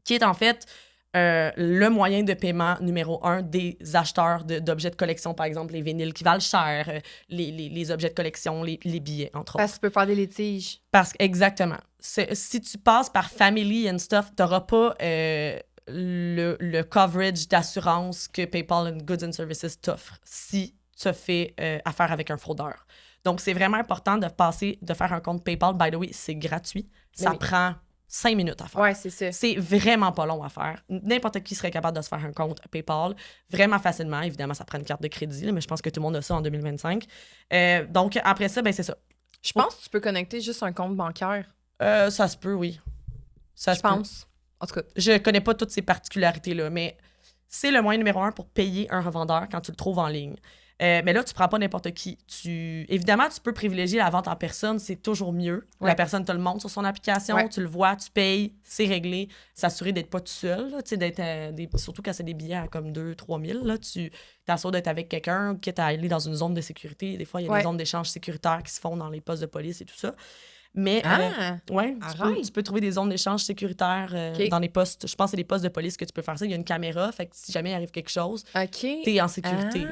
qui est en fait le moyen de paiement numéro 1 des acheteurs d'objets de collection, par exemple les vinyles qui valent cher, les objets de collection, les billets, entre autres. Parce que tu peux faire des litiges. Exactement. Si tu passes par Family and Stuff, tu n'auras pas le coverage d'assurance que PayPal Goods and Services t'offre si tu fais affaire avec un fraudeur. Donc, c'est vraiment important de faire un compte PayPal. By the way, c'est gratuit. Ça prend 5 minutes à faire. Ouais, c'est ça. C'est vraiment pas long à faire. N'importe qui serait capable de se faire un compte PayPal vraiment facilement. Évidemment, ça prend une carte de crédit, là, mais je pense que tout le monde a ça en 2025. Donc, après ça, ben c'est ça. Je pense que tu peux connecter juste un compte bancaire. Ça se peut, oui. Je pense. En tout cas. Je connais pas toutes ces particularités-là, mais c'est le moyen numéro 1 pour payer un revendeur quand tu le trouves en ligne. Mais là, tu prends pas n'importe qui. Évidemment, tu peux privilégier la vente en personne, c'est toujours mieux. Ouais. La personne te le montre sur son application, tu le vois, tu payes, c'est réglé. S'assurer d'être pas tout seul, là, surtout quand c'est des billets à comme 2-3 000, là, tu t'assures d'être avec quelqu'un, quitte à aller dans une zone de sécurité. Des fois, il y a des zones d'échange sécuritaires qui se font dans les postes de police et tout ça. Mais tu peux trouver des zones d'échange sécuritaires dans les postes. Je pense que c'est des postes de police que tu peux faire ça. Il y a une caméra, fait que si jamais il arrive quelque chose, t'es en sécurité.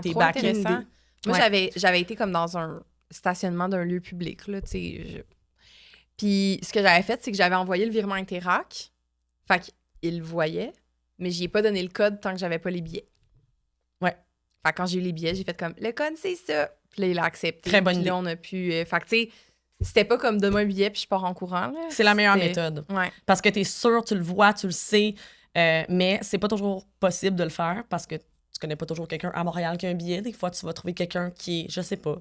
T'es backé. Moi, j'avais été comme dans un stationnement d'un lieu public. Là, Puis ce que j'avais fait, c'est que j'avais envoyé le virement Interac. Fait qu'il le voyait, mais j'y ai pas donné le code tant que j'avais pas les billets. Ouais. Fait que quand j'ai eu les billets, j'ai fait comme, le code, c'est ça. Puis là, il a accepté. Très bonne idée. Là, on a pu... fait que tu sais... C'était pas comme donne-moi un billet puis je pars en courant. Là. C'est la meilleure méthode. Ouais. Parce que t'es sûr, tu le vois, tu le sais, mais c'est pas toujours possible de le faire parce que tu connais pas toujours quelqu'un à Montréal qui a un billet. Des fois, tu vas trouver quelqu'un qui est, je sais pas,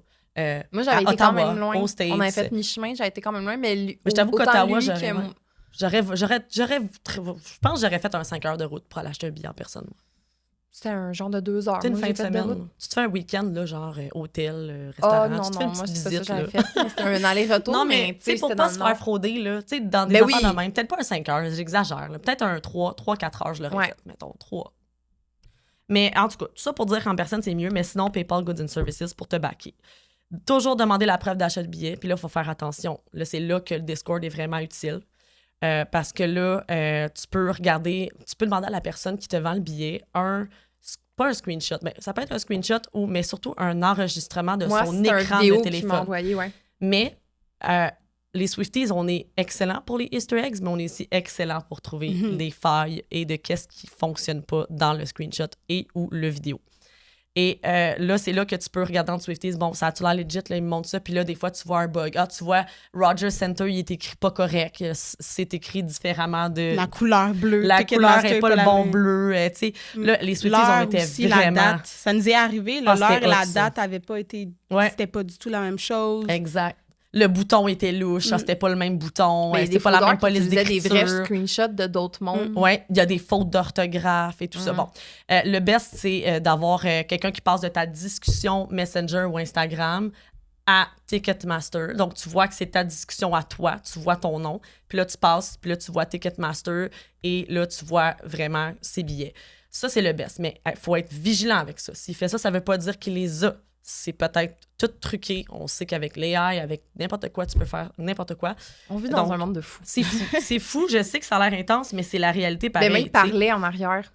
moi, j'avais été Ottawa, quand même loin. aux States. On avait fait mi-chemin, j'avais été quand même loin, mais je t'avoue qu'Ottawa, je pense que j'aurais fait un 5 heures de route pour aller acheter un billet en personne. C'était un genre de 2 heures. Tu une fin de semaine. Tu te fais un week-end, là, genre hôtel, restaurant. Non, tu te fais une moi, petite c'est visite. Ça que j'avais fait. C'était un aller-retour. Non, mais tu sais, pour pas se faire frauder, là, tu sais, dans des affaires de même, peut-être pas un 5 heures, j'exagère. Peut-être un 3-4 heures, je l'aurais fait, mettons, 3. Mais en tout cas, tout ça pour dire qu'en personne, c'est mieux, mais sinon, PayPal Goods and Services pour te backer. Toujours demander la preuve d'achat de billets, puis là, il faut faire attention. Là, c'est là que le Discord est vraiment utile. Parce que là, tu peux demander à la personne qui te vend le billet pas un screenshot, mais ça peut être un screenshot mais surtout un enregistrement de son écran de téléphone. Envoyé, Mais les Swifties, on est excellents pour les Easter eggs, mais on est aussi excellents pour trouver des failles et de qu'est-ce qui fonctionne pas dans le screenshot et ou le vidéo. Et là, c'est là que tu peux regarder en Swifties. Bon, ça a-tu l'air legit? Là, il me montre ça. Puis là, des fois, tu vois un bug. Ah, tu vois, Rogers Center, il est écrit pas correct. C'est écrit différemment de... La couleur bleue. La couleur n'est pas le bon bleu. Tu sais, là, les Swifties, on était aussi, vraiment... La date. Ça nous est arrivé. L'heure et la date n'avaient pas été... C'était pas du tout la même chose. Exact. Le bouton était louche, c'était pas le même bouton, c'était pas la même police d'écriture. Des vrais screenshots de d'autres mondes. Oui, il y a des fautes d'orthographe et tout ça. Bon, le best, c'est d'avoir quelqu'un qui passe de ta discussion Messenger ou Instagram à Ticketmaster. Donc, tu vois que c'est ta discussion à toi, tu vois ton nom, puis là, tu passes, puis là, tu vois Ticketmaster et là, tu vois vraiment ses billets. Ça, c'est le best, mais il faut être vigilant avec ça. S'il fait ça, ça veut pas dire qu'il les a. C'est peut-être tout truqué. On sait qu'avec l'AI, avec n'importe quoi, tu peux faire n'importe quoi. On vit dans un monde de fous. C'est fou. C'est fou. Je sais que ça a l'air intense, mais c'est la réalité pareil. Mais même parler en arrière.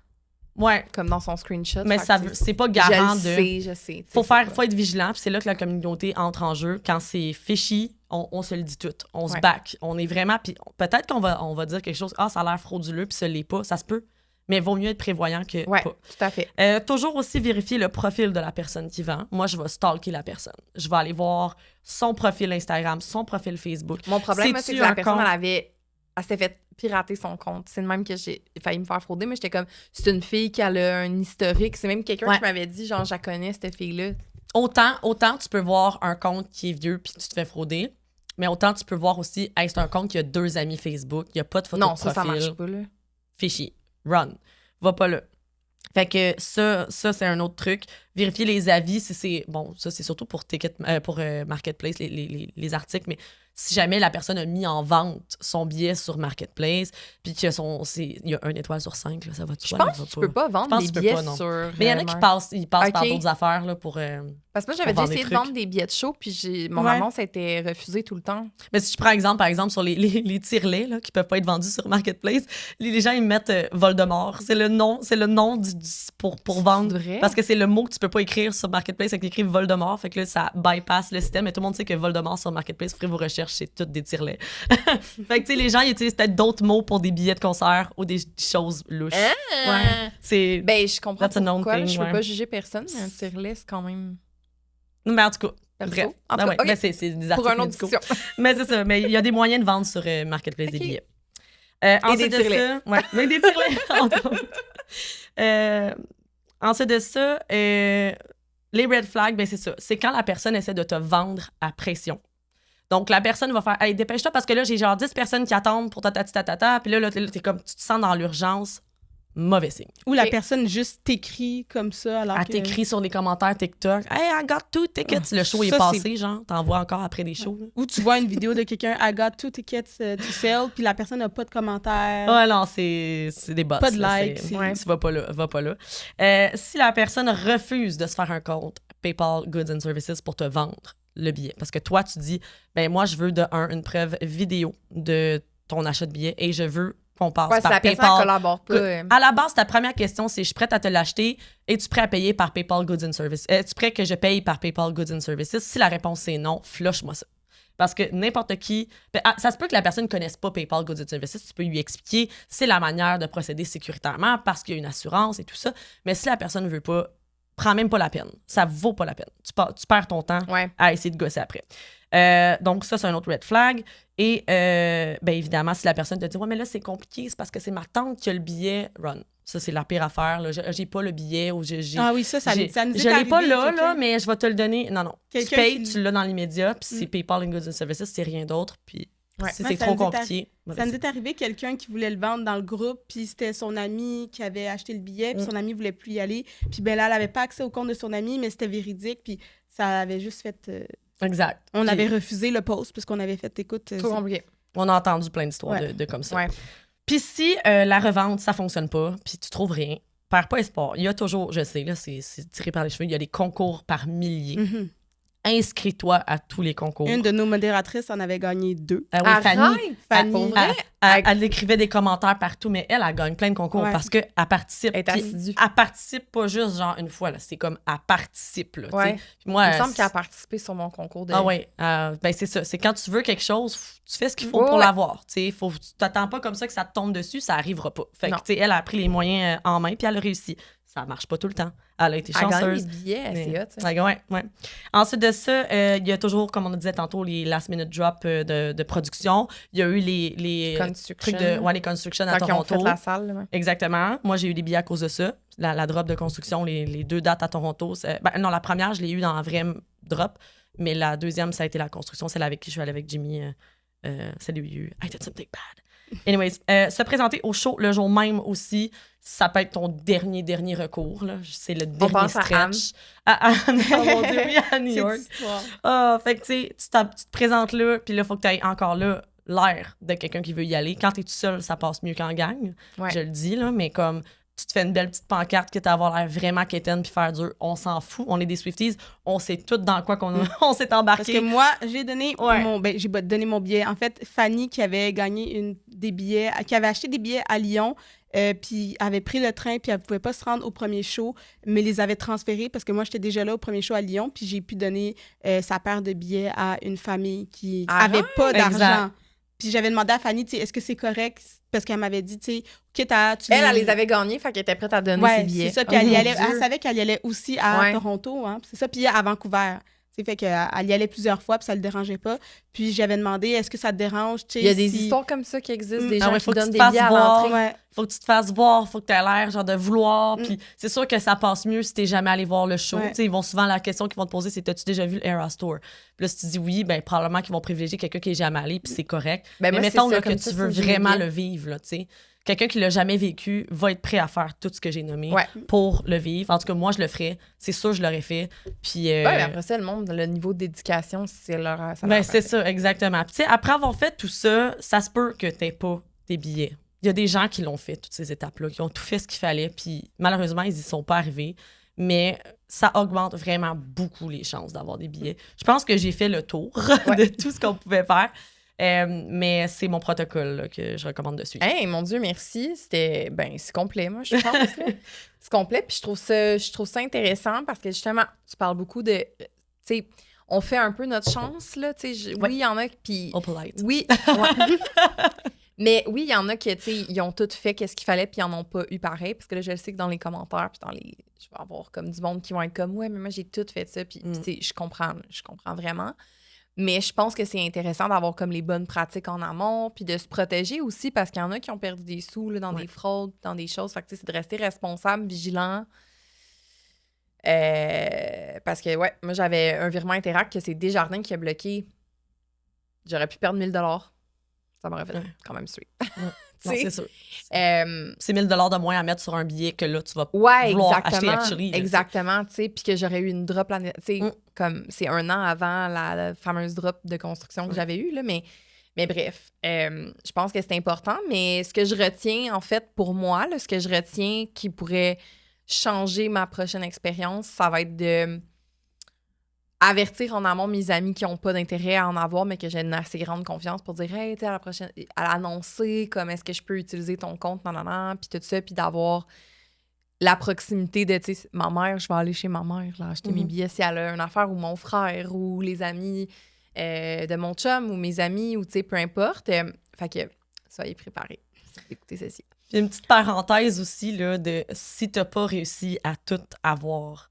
Ouais. Comme dans son screenshot. Mais c'est pas garant Je sais. Faut être vigilant. Puis c'est là que la communauté entre en jeu. Quand c'est fishy, on se le dit tout. On se back. On est vraiment... Puis peut-être qu'on va dire quelque chose. Ah, ça a l'air frauduleux, puis ça l'est pas. Ça se peut. Mais il vaut mieux être prévoyant que pas. Tout à fait. Toujours aussi vérifier le profil de la personne qui vend. Moi, je vais stalker la personne. Je vais aller voir son profil Instagram, son profil Facebook. Mon problème, c'est que la personne, elle avait elle s'est fait pirater son compte. C'est de même que j'ai failli me faire frauder, mais j'étais comme, c'est une fille qui a un historique. C'est même quelqu'un qui m'avait dit, genre, je la connais, cette fille-là. Autant tu peux voir un compte qui est vieux puis tu te fais frauder, mais autant tu peux voir aussi, hey, c'est un compte qui a 2 amis Facebook, il n'y a pas de photo de profil. Non, ça marche pas, là. Fichier. Run. Va pas là. Fait que ça c'est un autre truc. Vérifier les avis, bon, ça, c'est surtout pour Marketplace, les articles, mais si jamais la personne a mis en vente son billet sur Marketplace, puis qu'il y a 1 étoile sur 5, là, ça va tout. Je pense que tu peux pas vendre des billets sur... Mais il y en a qui passent par d'autres affaires là, pour parce que moi, j'avais déjà essayé de vendre des billets de show, puis mon annonce a été refusée tout le temps. Mais si je prends par exemple, sur les tire-laits là, qui peuvent pas être vendus sur Marketplace, les gens, ils mettent Voldemort. C'est le nom pour vendre. Vrai? Parce que c'est le mot que tu peux pas écrire sur Marketplace, c'est écrit Voldemort. Fait que là, ça bypass le système. Mais tout le monde sait que Voldemort sur Marketplace, ferez vos recherches, c'est tout des tire-laits. Fait que, tu sais, les gens, ils utilisent peut-être d'autres mots pour des billets de concert ou des choses louches. Ouais. C'est... Ben, je comprends That's a known pourquoi. thing, Je peux ouais. pas juger personne, mais un tire-lait, c'est quand même... Mais en tout cas, perso. bref. En tout cas, ouais. ok. Ben, c'est des articles Pour un autre médicaux. discussion. Mais c'est ça. Mais il y a des moyens de vendre sur Marketplace des billets. Et Ensuite des de tire-laits. ça... Ouais, mais des tire-laits, entre autres. Ensuite de ça, les red flags, ben c'est ça. C'est quand la personne essaie de te vendre à pression. Donc, la personne va faire « Hey, dépêche-toi parce que là, j'ai genre 10 personnes qui attendent pour ta. Puis là, t'es comme, tu te sens dans l'urgence. Mauvais signe. Ou la personne juste t'écrit comme ça alors Elle que... t'écrit sur les commentaires TikTok « Hey, I got 2 tickets. Le show est Ça, passé, genre. T'en vois encore après des shows. Là. Ou tu vois une vidéo de quelqu'un « I got 2 tickets to sell », puis la personne n'a pas de commentaire. Ouais, non, c'est des bots. Pas de là, likes. Tu vas pas là. Si la personne refuse de se faire un compte PayPal Goods and Services pour te vendre le billet, parce que toi, tu dis, ben moi, je veux une preuve vidéo de ton achat de billet et je veux qu'on passe Ouais, si par la PayPal. personne collabore pas. À la base, ta première question, c'est je suis prête à te l'acheter. Es-tu prêt à payer par PayPal Goods and Services? Es-tu prêt que je paye par PayPal Goods and Services? Si la réponse est non, flush-moi ça. Parce que n'importe qui... ça se peut que la personne ne connaisse pas PayPal Goods and Services. Tu peux lui expliquer c'est la manière de procéder sécuritairement parce qu'il y a une assurance et tout ça. Mais si la personne ne veut pas, prends même pas la peine. Ça vaut pas la peine. Tu perds ton temps à essayer de gosser après. Donc, ça, c'est un autre red flag. Et, bien évidemment, si la personne te dit « Ouais, mais là, c'est compliqué, c'est parce que c'est ma tante qui a le billet. » Run. Ça, c'est la pire affaire. Là. J'ai pas le billet ou j'ai... Ah oui, ça nous est je l'ai pas là, mais je vais te le donner. Non. Tu Quelqu'un payes, qui- tu l'as dans l'immédiat. Puis c'est PayPal and Goods and Services, c'est rien d'autre. Puis si Ouais, c'est ça trop nous est compliqué... Ça nous est arrivé quelqu'un qui voulait le vendre dans le groupe, puis c'était son ami qui avait acheté le billet, puis son ami voulait plus y aller. Puis ben là, elle avait pas accès au compte de son ami, mais c'était véridique, puis ça avait juste fait... Exact. On Puis avait refusé le post parce qu'on avait fait, écoute... Trop compliqué. on a entendu plein d'histoires Ouais. de comme ça. Ouais. Puis si la revente, ça fonctionne pas, puis tu trouves rien, perds pas espoir. Il y a toujours, je sais, là, c'est tiré par les cheveux, il y a des concours par milliers. Mhm. Inscris-toi à tous les concours. Une de nos modératrices en avait gagné 2. Ah oui, Fanny, Arrête! Pour vrai? elle écrivait des commentaires partout, mais elle gagne plein de concours Ouais. parce qu'elle participe. Elle est Puis assidue. elle participe pas juste genre une fois, là, c'est comme elle participe. Là, Ouais. tu sais. Puis moi, Il me semble qu'elle a participé sur mon concours de... Ah oui, ben c'est ça. C'est quand tu veux quelque chose, tu fais ce qu'il faut Ouais, pour ouais. l'avoir. Tu t'attends pas comme ça que ça te tombe dessus, ça arrivera pas. Fait que, Non. tu sais, elle a pris les moyens en main, puis elle a réussi. Ça marche pas tout le temps. Elle a été Elle a gagné chanceuse. des billets, Mais- c'est hot, ça. Ouais. Ensuite de ça, il y a toujours, comme on disait tantôt, les last minute drops de production. Il y a eu les Construction. trucs les construction à Quand ils ont Toronto. fait la salle, là. Exactement. Moi, j'ai eu des billets à cause de ça. La drop de construction, les 2 dates à Toronto. Non, la première, je l'ai eu dans la vraie drop. Mais la deuxième, ça a été la construction, celle avec qui je suis allée avec Jimmy. Celle où il y a eu I did something bad. Anyways, se présenter au show le jour même aussi, ça peut être ton dernier recours. Là. C'est le dernier pense à stretch. Oh mon Dieu, oui, à New York. Cette histoire. Ah, fait que tu sais, tu te présentes là, puis là, il faut que tu aies encore là l'air de quelqu'un qui veut y aller. Quand tu es tout seul, ça passe mieux qu'en gang. Ouais. Je le dis, là, mais comme tu te fais une belle petite pancarte que tu vas avoir l'air vraiment quétaine puis faire dur, on s'en fout. On est des Swifties, on sait tout dans quoi on s'est Parce embarqué. que moi, j'ai donné Ouais. j'ai donné mon billet. En fait, Fanny, qui avait gagné des billets, qui avait acheté des billets à Lyon, puis avait pris le train, puis elle pouvait pas se rendre au premier show, mais les avait transférés parce que moi, j'étais déjà là au premier show à Lyon, puis j'ai pu donner sa paire de billets à une famille qui avait pas d'argent. Exact. Puis j'avais demandé à Fanny, tu sais, est-ce que c'est correct? Parce qu'elle m'avait dit, tu sais, quitte à... Elle les avait gagnés, fait qu'elle était prête à donner ses Ouais, billets. c'est ça. Puis Oh elle, mon y allait, Dieu. elle savait qu'elle y allait aussi à Ouais. Toronto, hein. C'est ça. Puis à Vancouver. Fait qu'elle y allait plusieurs fois, puis ça le dérangeait pas. Puis j'avais demandé, est-ce que ça te dérange? Il y a des histoires comme ça qui existent, des gens ouais, qui donnent des billets à l'entrée. Ouais. Faut que tu te fasses voir, faut que tu aies l'air genre de vouloir. Puis c'est sûr que ça passe mieux si t'es jamais allé voir le show. Ouais. Ils vont souvent, la question qu'ils vont te poser, c'est t'as-tu déjà vu le Eras Tour? Puis là, si tu dis oui, ben probablement qu'ils vont privilégier quelqu'un qui est jamais allé, puis c'est correct. Ben, mais moi, mettons c'est ça, là, que comme tu ça, veux c'est vraiment bien. le vivre, là, tu sais. Quelqu'un qui l'a jamais vécu va être prêt à faire tout ce que j'ai nommé Ouais. pour le vivre. En tout cas, moi, je le ferais. C'est sûr, je l'aurais fait. Puis, Ouais, mais après ça, le monde, le niveau de dédication, c'est leur. ben, c'est ça, exactement. Puis, tu sais, après avoir fait tout ça, ça se peut que t'aies pas tes billets. Il y a des gens qui l'ont fait, toutes ces étapes-là, qui ont tout fait ce qu'il fallait, puis malheureusement, ils y sont pas arrivés. Mais ça augmente vraiment beaucoup les chances d'avoir des billets. Je pense que j'ai fait le tour de tout ce qu'on pouvait faire. Mais c'est mon protocole là, que je recommande de suivre. Hey, mon Dieu, merci. C'était, c'est complet, moi, je pense. là. C'est complet, puis je trouve ça intéressant parce que justement, tu parles beaucoup de, tu sais, on fait un peu notre chance, là, tu sais. Oui, il y en a, puis... All polite. Oui, ouais. Mais oui, il y en a qui, tu sais, ils ont tout fait qu'est-ce qu'il fallait, puis ils n'en ont pas eu pareil, parce que là, je le sais que dans les commentaires, puis je vais avoir comme du monde qui vont être comme, ouais, mais moi, j'ai tout fait ça, puis tu sais, je comprends vraiment. Mais je pense que c'est intéressant d'avoir comme les bonnes pratiques en amont, puis de se protéger aussi, parce qu'il y en a qui ont perdu des sous là, dans des fraudes, dans des choses. Fait que tu sais, c'est de rester responsable, vigilant. Parce que, ouais, moi, j'avais un virement Interact que c'est Desjardins qui a bloqué. J'aurais pu perdre 1 000 $. Ça m'aurait fait quand même sweet. Non, c'est sûr. C'est 1 000 $ de moins à mettre sur un billet que là, tu vas ouais, vouloir exactement, acheter actually. Là, exactement, tu sais, puis que j'aurais eu une drop, tu sais, comme c'est 1 an avant la fameuse drop de construction que j'avais eue, là, mais bref, je pense que c'est important, mais ce que je retiens, en fait, pour moi, là, ce que je retiens qui pourrait changer ma prochaine expérience, ça va être de avertir en amont mes amis qui n'ont pas d'intérêt à en avoir, mais que j'ai une assez grande confiance pour dire, hey, tu sais, à la prochaine, à l'annoncer, comme est-ce que je peux utiliser ton compte, puis tout ça, puis d'avoir la proximité de, tu sais, ma mère, je vais aller chez ma mère, là, acheter mes billets si elle a une affaire, ou mon frère, ou les amis de mon chum, ou mes amis, ou tu sais, peu importe. Fait que, soyez préparés. Écoutez ceci. Puis une petite parenthèse aussi, là, de si t'as pas réussi à tout avoir,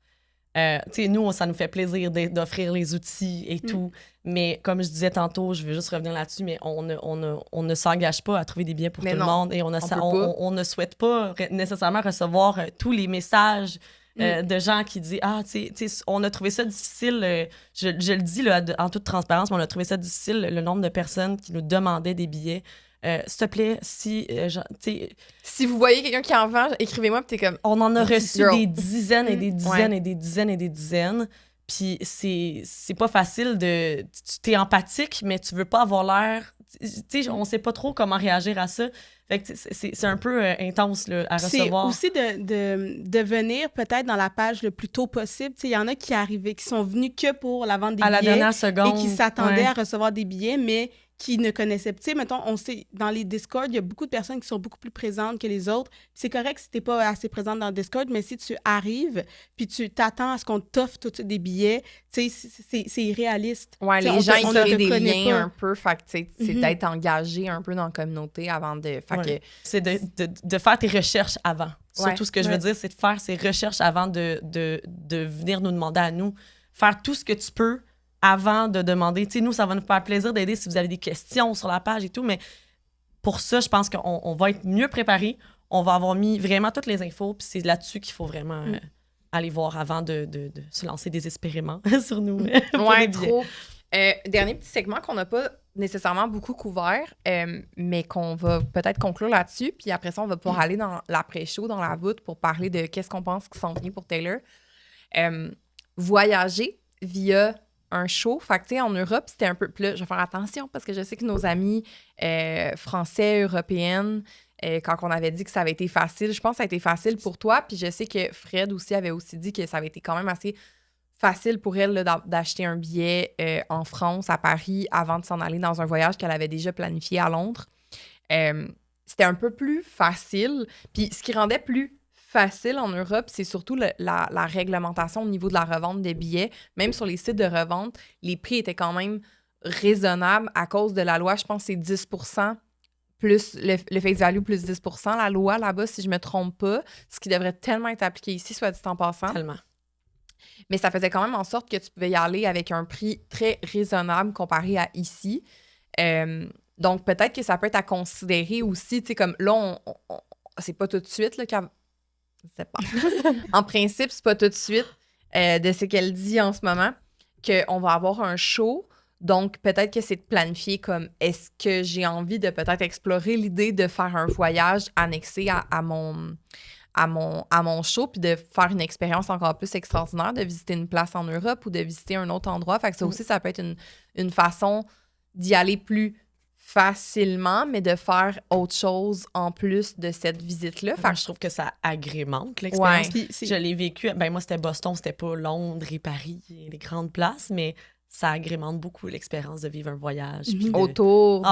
tu sais, nous, ça nous fait plaisir d'offrir les outils et tout, mais comme je disais tantôt, je veux juste revenir là-dessus, mais on ne s'engage pas à trouver des billets pour tout le monde et on ne souhaite pas nécessairement recevoir tous les messages de gens qui disent « Ah, tu sais, on a trouvé ça difficile. Je le dis là, en toute transparence, mais on a trouvé ça difficile, le nombre de personnes qui nous demandaient des billets. S'il te plaît, si vous voyez quelqu'un qui en vend, écrivez-moi, puis t'es comme... On en a reçu des dizaines et des dizaines Ouais. et des dizaines et des dizaines. Puis c'est pas facile de... T'es empathique, mais tu veux pas avoir l'air... Tu sais, on sait pas trop comment réagir à ça. Fait que c'est un peu intense là, à recevoir. C'est aussi de venir peut-être dans la page le plus tôt possible. Il y en a qui arrivaient, qui sont venus que pour la vente des à billets. la dernière seconde. Et qui s'attendaient à recevoir des billets, mais qui ne connaissaient pas. Tu sais, mettons, on sait, dans les Discord, il y a beaucoup de personnes qui sont beaucoup plus présentes que les autres. C'est correct si tu n'es pas assez présente dans le Discord, mais si tu arrives puis tu t'attends à ce qu'on t'offre tout de suite des billets, tu sais, c'est irréaliste. Ouais, T'sais, les gens, ils créent des connaît liens pas. un peu. Fait que, tu sais, c'est d'être engagé un peu dans la communauté avant de... Fait que... C'est de faire tes recherches avant. Surtout, ce que je veux dire, c'est de faire ces recherches avant de venir nous demander à nous. Faire tout ce que tu peux avant de demander. Tu sais, nous, ça va nous faire plaisir d'aider si vous avez des questions sur la page et tout, mais pour ça, je pense qu'on va être mieux préparés. On va avoir mis vraiment toutes les infos, puis c'est là-dessus qu'il faut vraiment aller voir avant de se lancer désespérément sur nous. Ouais, trop. Dernier petit segment qu'on n'a pas nécessairement beaucoup couvert, mais qu'on va peut-être conclure là-dessus. Puis après ça, on va pouvoir aller dans l'après-show, dans la voûte, pour parler de qu'est-ce qu'on pense qui s'en vient pour Taylor. Voyager via un show. Fait que, tu sais, en Europe, c'était un peu... Puis là, je vais faire attention parce que je sais que nos amis français, européennes, quand on avait dit que ça avait été facile, je pense que ça a été facile pour toi. Puis je sais que Fred aussi avait aussi dit que ça avait été quand même assez facile pour elle là, d'acheter un billet en France, à Paris, avant de s'en aller dans un voyage qu'elle avait déjà planifié à Londres. C'était un peu plus facile. Puis ce qui rendait plus facile en Europe, c'est surtout la réglementation au niveau de la revente des billets. Même sur les sites de revente, les prix étaient quand même raisonnables à cause de la loi. Je pense que c'est 10 % plus le face value plus 10 % la loi là-bas, si je me trompe pas, ce qui devrait tellement être appliqué ici, soit dit en passant. Tellement. Mais ça faisait quand même en sorte que tu pouvais y aller avec un prix très raisonnable comparé à ici. Donc, peut-être que ça peut être à considérer aussi, tu sais, comme là, c'est pas tout de suite, là, je sais pas. En principe, c'est pas tout de suite de ce qu'elle dit en ce moment qu'on va avoir un show. Donc, peut-être que c'est de planifier comme est-ce que j'ai envie de peut-être explorer l'idée de faire un voyage annexé à mon show, puis de faire une expérience encore plus extraordinaire, de visiter une place en Europe ou de visiter un autre endroit. Fait que ça aussi, ça peut être une façon d'y aller plus facilement, mais de faire autre chose en plus de cette visite-là. Fait que je trouve que ça agrémente l'expérience. Ouais. Je l'ai vécu, moi c'était Boston, c'était pas Londres et Paris, les grandes places, mais ça agrémente beaucoup l'expérience de vivre un voyage. Puis Autour,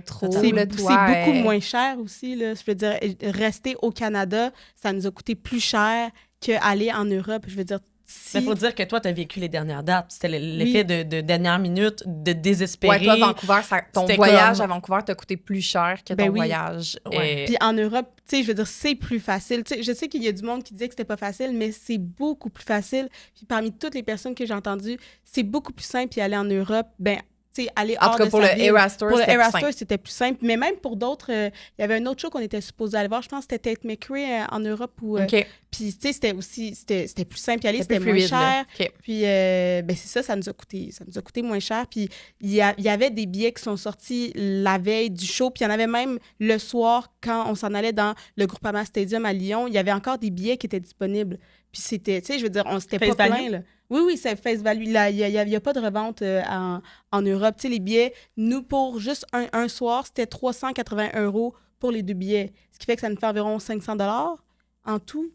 trop. C'est beaucoup moins cher aussi, là. Je veux dire, rester au Canada, ça nous a coûté plus cher qu'aller en Europe. Je veux dire, il faut dire que toi, tu as vécu les dernières dates. C'était l'effet de dernière minute, de désespérer. Ouais, toi, Vancouver, ton voyage à Vancouver t'a coûté plus cher que ton voyage. Puis en Europe, tu sais, je veux dire, c'est plus facile. Tu sais, je sais qu'il y a du monde qui disait que c'était pas facile, mais c'est beaucoup plus facile. Puis parmi toutes les personnes que j'ai entendues, c'est beaucoup plus simple d'y aller en Europe. Aller hors de sa ville. Pour le Eras Tour, c'était plus simple. Mais même pour d'autres, il y avait un autre show qu'on était supposé aller voir. Je pense que c'était Tate McRae en Europe. Puis, tu sais, c'était plus simple d'y aller. C'était moins cher. Puis, c'est ça nous a coûté moins cher. Puis, il y avait des billets qui sont sortis la veille du show. Puis, il y en avait même le soir, quand on s'en allait dans le Groupama Stadium à Lyon, il y avait encore des billets qui étaient disponibles. Puis, c'était, tu sais, je veux dire, on s'était pas plein, là. Oui, c'est face value. Il n'y a pas de revente en Europe. Tu sais, les billets, nous, pour juste un soir, c'était 380 € pour les 2 billets. Ce qui fait que ça nous fait environ 500 $ en tout.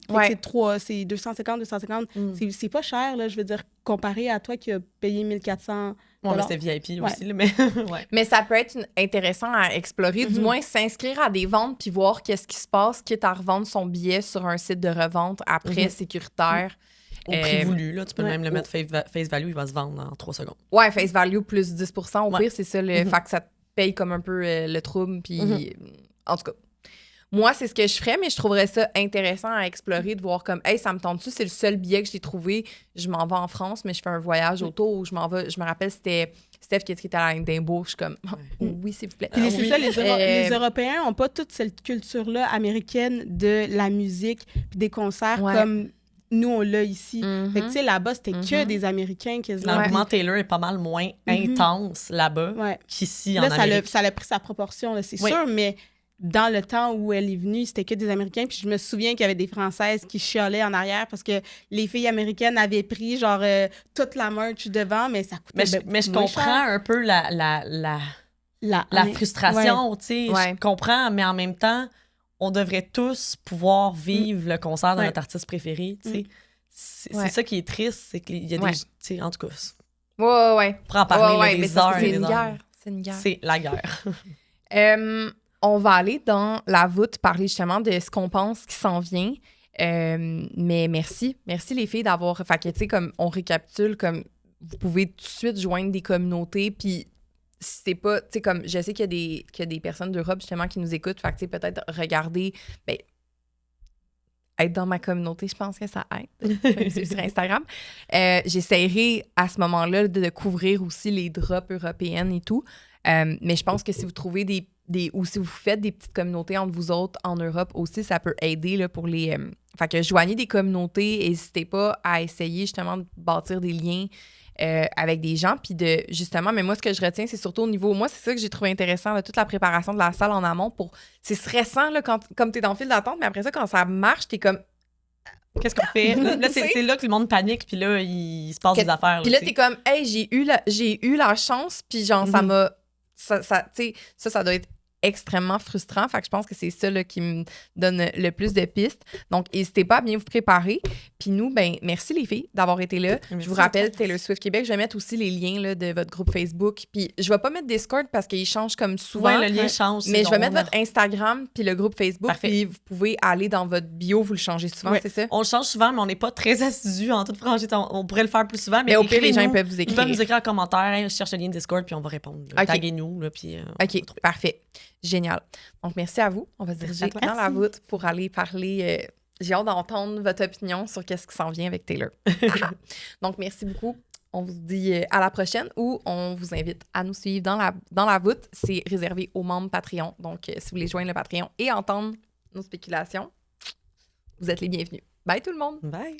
C'est 250. C'est pas cher, là, je veux dire, comparé à toi qui as payé 1400 $. Ouais, mais c'était VIP aussi, là, mais... Mais ça peut être intéressant à explorer, du moins s'inscrire à des ventes puis voir qu'est-ce qui se passe, quitte à revendre son billet sur un site de revente après sécuritaire. Au prix voulu, là. Tu peux même le mettre face value, il va se vendre en 3 secondes. Ouais, face value plus 10%. Au pire, c'est ça. Le fait que ça te paye comme un peu le trouble. Puis, en tout cas, moi, c'est ce que je ferais, mais je trouverais ça intéressant à explorer, de voir comme, hey, ça me tente-tu? C'est le seul billet que j'ai trouvé. Je m'en vais en France, mais je fais un voyage autour où je m'en vais. Je me rappelle, c'était Steph qui était à Edinburgh. Je suis comme, oui, s'il vous plaît. Puis c'est ça, les Européens n'ont pas toute cette culture-là américaine de la musique puis des concerts comme nous, on l'a ici. Fait que, tu sais, là-bas, c'était que des Américains quasiment. L'engouement Taylor est pas mal moins intense là-bas qu'ici en Amérique. Ça a pris sa proportion, là, c'est sûr, mais dans le temps où elle est venue, c'était que des Américains. Puis je me souviens qu'il y avait des Françaises qui chialaient en arrière parce que les filles américaines avaient pris, genre, toute la merch devant, mais ça coûtait mais je comprends un peu la frustration, tu sais. Je comprends, mais en même temps, on devrait tous pouvoir vivre le concert de notre artiste préféré, tu sais. C'est ça qui est triste, c'est qu'il y a des... Tu sais, en tout cas... Ouais. Pour en parler des heures et des des heures. C'est une guerre. C'est la guerre. On va aller dans la voûte, parler justement de ce qu'on pense qui s'en vient. Mais merci les filles d'avoir... Fait que, tu sais, comme on récapitule, comme vous pouvez tout de suite joindre des communautés, puis c'est pas, tu sais, comme je sais qu'il y a des personnes d'Europe justement qui nous écoutent, fait que tu sais, peut-être regarder, être dans ma communauté, je pense que ça aide sur Instagram. J'essaierai à ce moment-là de couvrir aussi les drops européennes et tout, mais je pense que si vous trouvez ou si vous faites des petites communautés entre vous autres en Europe aussi, ça peut aider là, pour les... Fait que joignez des communautés, n'hésitez pas à essayer justement de bâtir des liens avec des gens, puis de justement, mais moi, ce que je retiens, c'est surtout au niveau... Moi, c'est ça que j'ai trouvé intéressant, là, toute la préparation de la salle en amont c'est stressant, là, comme t'es dans le fil d'attente, mais après ça, quand ça marche, t'es comme... Qu'est-ce qu'on fait? Là, c'est là que le monde panique, puis là, il se passe des affaires. Puis là, t'es comme, hey, j'ai eu la chance, puis genre, ça m'a... tu sais, ça doit être extrêmement frustrant. Fait que je pense que c'est ça là, qui me donne le plus de pistes. Donc, n'hésitez pas à bien vous préparer. Puis nous, merci les filles d'avoir été là. Merci, je vous rappelle, Taylor Swift Québec. Je vais mettre aussi les liens là, de votre groupe Facebook. Puis je vais pas mettre Discord parce qu'il change comme souvent. Ouais, le lien change. Mais je vais mettre votre Instagram puis le groupe Facebook. Parfait. Puis vous pouvez aller dans votre bio, vous le changez souvent, c'est ça? On le change souvent, mais on n'est pas très assidus en toute franchise. On pourrait le faire plus souvent. Mais au pire, les gens peuvent vous écrire. Ils peuvent nous écrire en commentaire. Je cherche le lien Discord, puis on va répondre. Okay. Taguez-nous. Là, puis, OK, parfait. Génial. Donc, merci à vous. On va se diriger dans la voûte pour aller parler J'ai hâte d'entendre votre opinion sur qu'est-ce qui s'en vient avec Taylor. Donc, merci beaucoup. On vous dit à la prochaine ou on vous invite à nous suivre dans la voûte. C'est réservé aux membres Patreon. Donc, si vous voulez joindre le Patreon et entendre nos spéculations, vous êtes les bienvenus. Bye tout le monde! Bye!